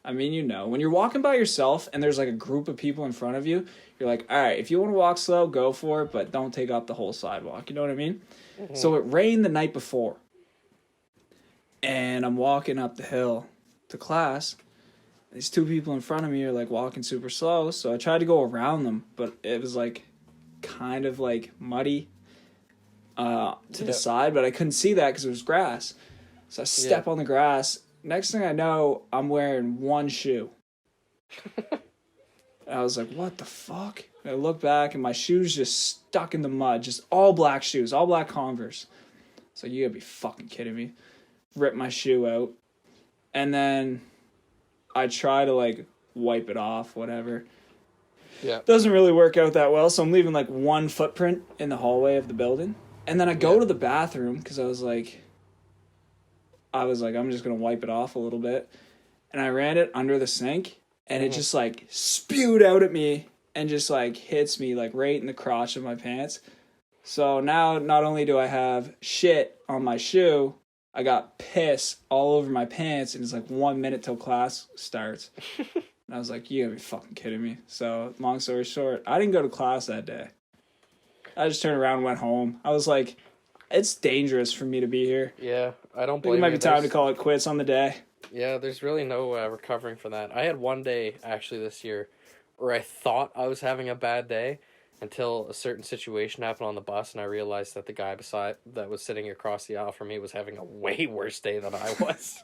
I mean, you know, when you're walking by yourself and there's, like, a group of people in front of you, you're like, all right, if you want to walk slow, go for it, but don't take up the whole sidewalk. You know what I mean? Mm-hmm. So it rained the night before. And I'm walking up the hill to class. These two people in front of me are, like, walking super slow. So I tried to go around them, but it was, like, kind of, like, muddy. To the side, but I couldn't see that because it was grass. So I step on the grass. Next thing I know, I'm wearing one shoe. And I was like, what the fuck? And I look back and my shoes just stuck in the mud. Just all black shoes, all black Converse. So you gotta be fucking kidding me. Rip my shoe out. And then I try to like wipe it off, whatever. Yeah. Doesn't really work out that well, so I'm leaving like one footprint in the hallway of the building. And then I go to the bathroom because I was like, I'm just going to wipe it off a little bit. And I ran it under the sink and it just like spewed out at me and just like hits me like right in the crotch of my pants. So now not only do I have shit on my shoe, I got piss all over my pants and it's like 1 minute till class starts. And I was like, you gotta be fucking kidding me. So long story short, I didn't go to class that day. I just turned around and went home. I was like, it's dangerous for me to be here. Yeah, I don't blame you. It might be time to call it quits on the day. Yeah, there's really no recovering from that. I had one day, actually, this year where I thought I was having a bad day until a certain situation happened on the bus, and I realized that the guy that was sitting across the aisle from me was having a way worse day than I was.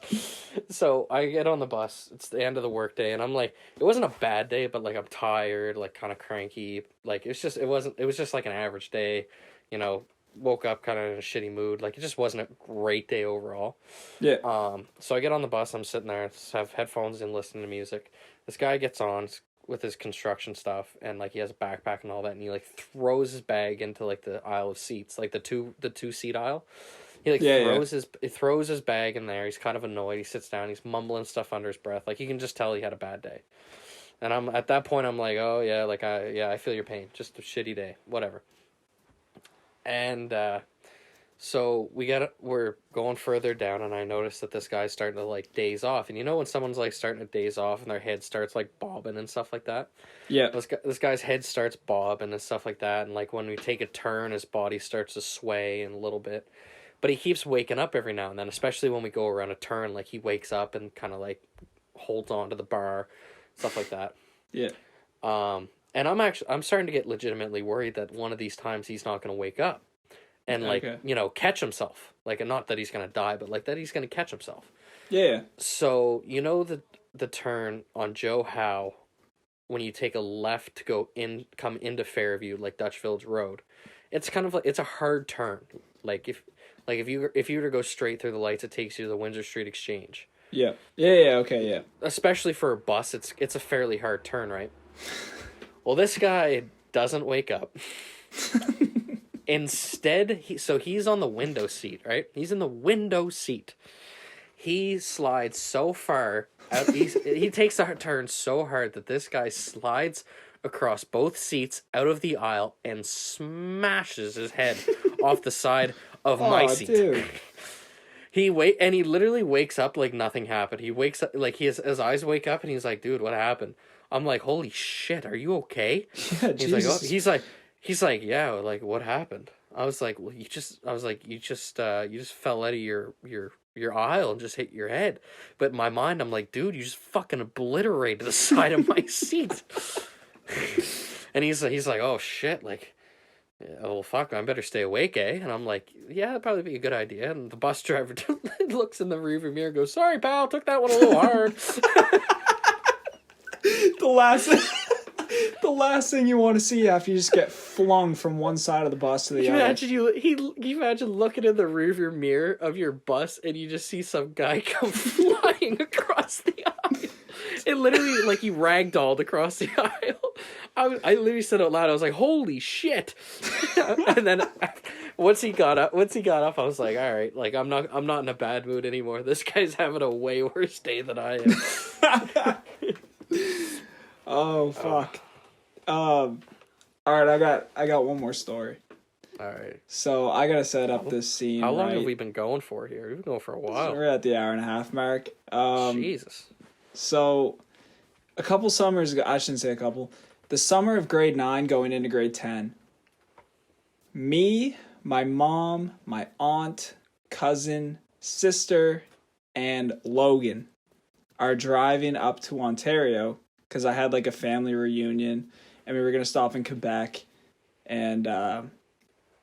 So I get on the bus. It's the end of the workday, and I'm like, it wasn't a bad day, but like I'm tired, like kind of cranky. Like it was just like an average day, you know. Woke up kind of in a shitty mood. Like it just wasn't a great day overall. Yeah. So I get on the bus. I'm sitting there, have headphones in, listening to music. This guy gets on with his construction stuff, and like he has a backpack and all that, and he like throws his bag into like the aisle of seats, like the two seat aisle. He like throws his bag in there. He's kind of annoyed. He sits down. He's mumbling stuff under his breath. Like you can just tell he had a bad day. And I'm at that point. I'm like, oh yeah, like I feel your pain. Just a shitty day, whatever. And so we're going further down, and I noticed that this guy's starting to like daze off. And you know when someone's like starting to daze off and their head starts like bobbing and stuff like that? Yeah. This guy's head starts bobbing and stuff like that, and like when we take a turn, his body starts to sway in a little bit. But he keeps waking up every now and then, especially when we go around a turn. Like he wakes up and kind of like holds on to the bar, stuff like that. Yeah. And I'm starting to get legitimately worried that one of these times he's not going to wake up and catch himself. Like, not that he's going to die, but like that he's going to catch himself. Yeah. So, you know, the turn on Joe Howe when you take a left to come into Fairview, like Dutch Village Road. It's kind of like, it's a hard turn. If you were to go straight through the lights, it takes you to the Windsor Street Exchange. Yeah. Yeah, okay, yeah. Especially for a bus, it's a fairly hard turn, right? Well, this guy doesn't wake up. Instead, he's on the window seat, right? He's in the window seat. He slides so far out. He takes a turn so hard that this guy slides across both seats out of the aisle and smashes his head off the side of my seat. Dude. He literally wakes up like nothing happened. He wakes up like his eyes wake up and he's like, "Dude, what happened?" I'm like, "Holy shit, are you okay?" Yeah, he's like, "Yeah, like what happened?" I was like, "Well, you just fell out of your aisle and just hit your head." But in my mind, I'm like, "Dude, you just fucking obliterated the side of my seat." And he's like, "Oh shit, like, oh fuck, I better stay awake, eh?" And I'm like, "Yeah, that'd probably be a good idea." And the bus driver looks in the rearview mirror and goes, "Sorry, pal, took that one a little hard." The last thing you want to see after you just get flung from one side of the bus to the other. Imagine looking in the rearview mirror of your bus and you just see some guy come flying across the aisle. It literally, like, he ragdolled across the aisle. I literally said out loud, I was like, "Holy shit!" And then once he got up, I was like, "All right, like I'm not in a bad mood anymore. This guy's having a way worse day than I am." Oh fuck. All right, I got one more story. All right. So I gotta set up this scene. How long have we been going for here? We've been going for a while. So we're at the hour and a half mark. Jesus. So a couple summers ago, I shouldn't say a couple. The summer of grade 9 going into grade 10. Me, my mom, my aunt, cousin, sister, and Logan are driving up to Ontario because I had like a family reunion and we were going to stop in Quebec, and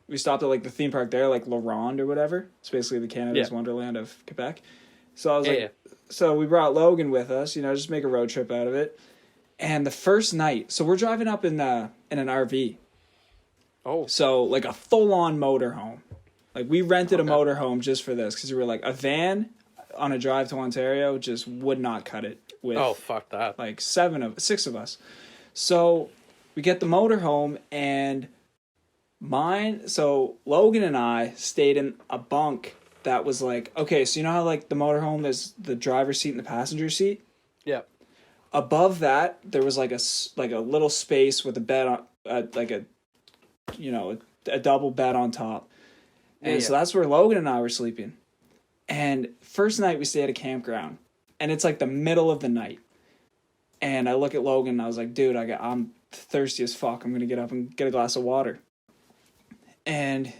we stopped at like the theme park there, like La Ronde or whatever. It's basically the Canada's Wonderland of Quebec. So I was so we brought Logan with us, just make a road trip out of it. And the first night, so we're driving up in an RV. Oh. So like a full-on motorhome. Like we rented a motorhome just for this because we were like, a van on a drive to Ontario just would not cut it with. Oh, fuck that. Like 6 of us. So we get the motorhome and so Logan and I stayed in a bunk that was like, okay, so you know how like the motorhome is the driver's seat and the passenger seat? Yeah. Above that, there was like a little space with a bed on, like a double bed on top. And so that's where Logan and I were sleeping. And first night we stayed at a campground, and it's like the middle of the night. And I look at Logan and I was like, "Dude, I'm thirsty as fuck. I'm going to get up and get a glass of water." And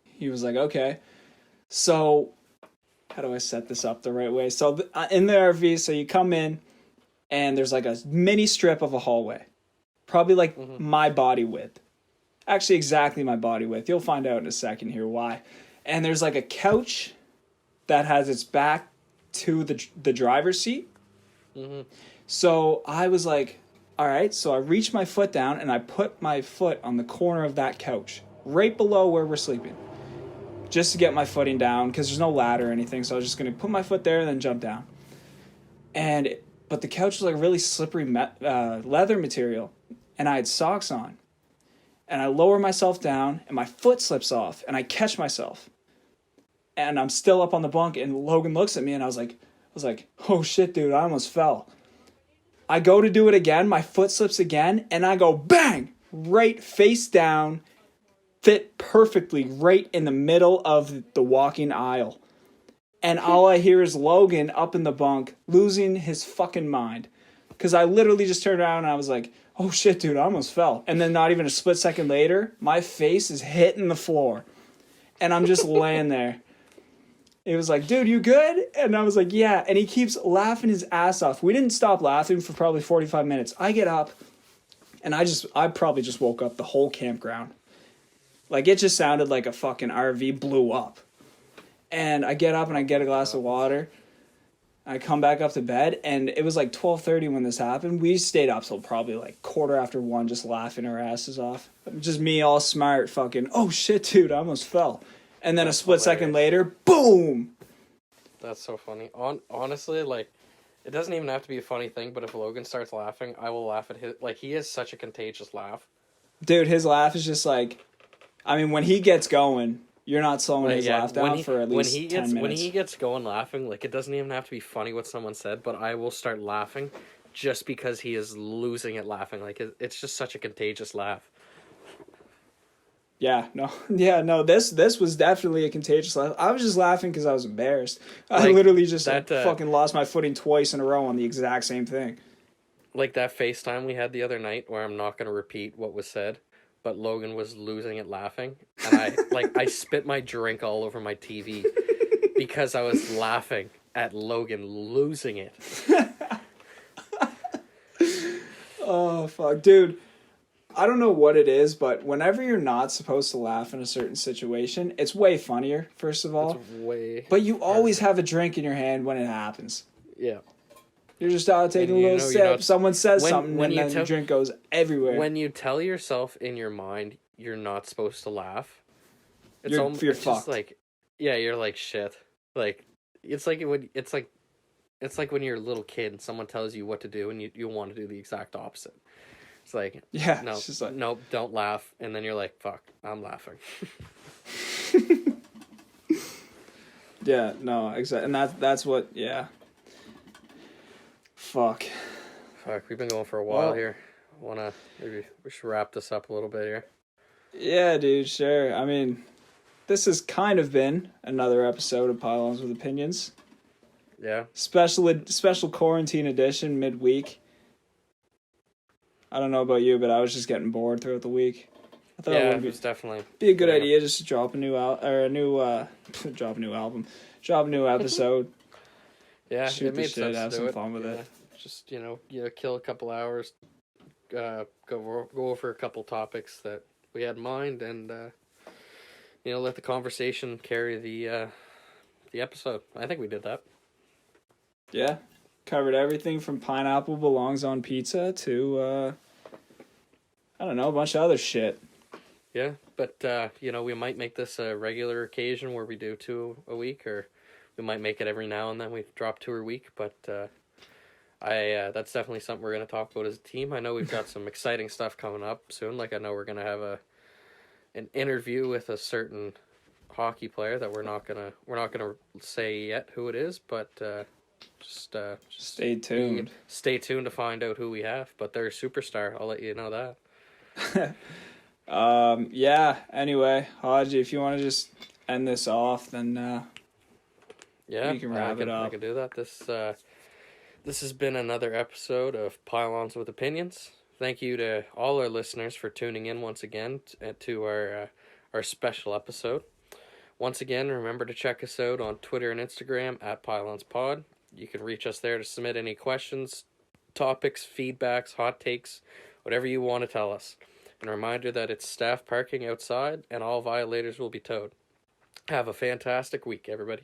he was like, "Okay." So how do I set this up the right way? So in the RV, so you come in and there's like a mini strip of a hallway, probably like my body width. Actually, exactly my body width. You'll find out in a second here why. And there's like a couch that has its back to the driver's seat. Mm-hmm. So I was like, all right. So I reached my foot down and I put my foot on the corner of that couch, right below where we're sleeping, just to get my footing down because there's no ladder or anything. So I was just going to put my foot there and then jump down. But the couch was like really slippery leather material, and I had socks on. And I lower myself down, and my foot slips off, and I catch myself. And I'm still up on the bunk, and Logan looks at me, and I was like, "Oh shit, dude, I almost fell." I go to do it again, my foot slips again, and I go bang, right face down, fit perfectly right in the middle of the walking aisle. And all I hear is Logan up in the bunk losing his fucking mind. Because I literally just turned around and I was like, "Oh shit, dude, I almost fell." And then not even a split second later, my face is hitting the floor. And I'm just laying there. He was like, "Dude, you good?" And I was like, "Yeah." And he keeps laughing his ass off. We didn't stop laughing for probably 45 minutes. I get up and I probably just woke up the whole campground. Like it just sounded like a fucking RV blew up. And I get up and I get a glass of water. I come back up to bed, and it was like 12:30 when this happened. We stayed up till probably like 1:15, just laughing our asses off. Just me, all smart, fucking. Oh shit, dude! I almost fell. And then That's a split second later, boom! That's so funny. Honestly, like, it doesn't even have to be a funny thing, but if Logan starts laughing, I will laugh at his. Like, he has such a contagious laugh. Dude, his laugh is just like, I mean, when he gets going, you're not slowing his laugh down for at least 10 minutes. When he gets going laughing, like, it doesn't even have to be funny what someone said, but I will start laughing just because he is losing it laughing. Like, it's just such a contagious laugh. Yeah, no. This was definitely a contagious laugh. I was just laughing because I was embarrassed. I Like, literally just that, fucking lost my footing twice in a row on the exact same thing. Like that FaceTime we had the other night where I'm not going to repeat what was said, but Logan was losing it laughing. And I spit my drink all over my TV because I was laughing at Logan losing it. Oh, fuck. Dude, I don't know what it is, but whenever you're not supposed to laugh in a certain situation, it's way funnier, first of all. It's way But you always have a drink in your hand when it happens. Yeah. You're just out taking a little sip. Someone says something, and then the drink goes everywhere. When you tell yourself in your mind you're not supposed to laugh, you're it's fucked. Just like, yeah, you're like shit. Like it's like when you're a little kid and someone tells you what to do and you want to do the exact opposite. It's like, yeah, no, it's just like, nope, don't laugh, and then you're like, fuck, I'm laughing. Yeah, no, exactly, and that's what, yeah. Fuck, we've been going for a while here. Maybe we should wrap this up a little bit here. Yeah, dude, sure. I mean, this has kind of been another episode of Pylons with Opinions. Yeah. Special quarantine edition midweek. I don't know about you, but I was just getting bored throughout the week. I thought it was definitely be a good idea just to drop a new drop a new episode. Yeah, shoot it made the shit, sense have to some do it. fun with it. Just kill a couple hours, go over a couple topics that we had in mind, and let the conversation carry the episode. I think we did that. Yeah, covered everything from pineapple belongs on pizza to I don't know, a bunch of other shit. Yeah, but we might make this a regular occasion where we do 2 a week, or we might make it every now and then we drop 2 a week, but that's definitely something we're going to talk about as a team. I know we've got some exciting stuff coming up soon. Like, I know we're going to have an interview with a certain hockey player that we're not gonna say yet who it is, but just stay tuned. Stay tuned to find out who we have. But they're a superstar. I'll let you know that. Yeah. Anyway, Hodgi, if you want to just end this off, then yeah, you can wrap it up. I can do that. This has been another episode of Pylons with Opinions. Thank you to all our listeners for tuning in once again to our special episode. Once again, remember to check us out on Twitter and Instagram at PylonsPod. You can reach us there to submit any questions, topics, feedbacks, hot takes, whatever you want to tell us. And a reminder that it's staff parking outside and all violators will be towed. Have a fantastic week, everybody.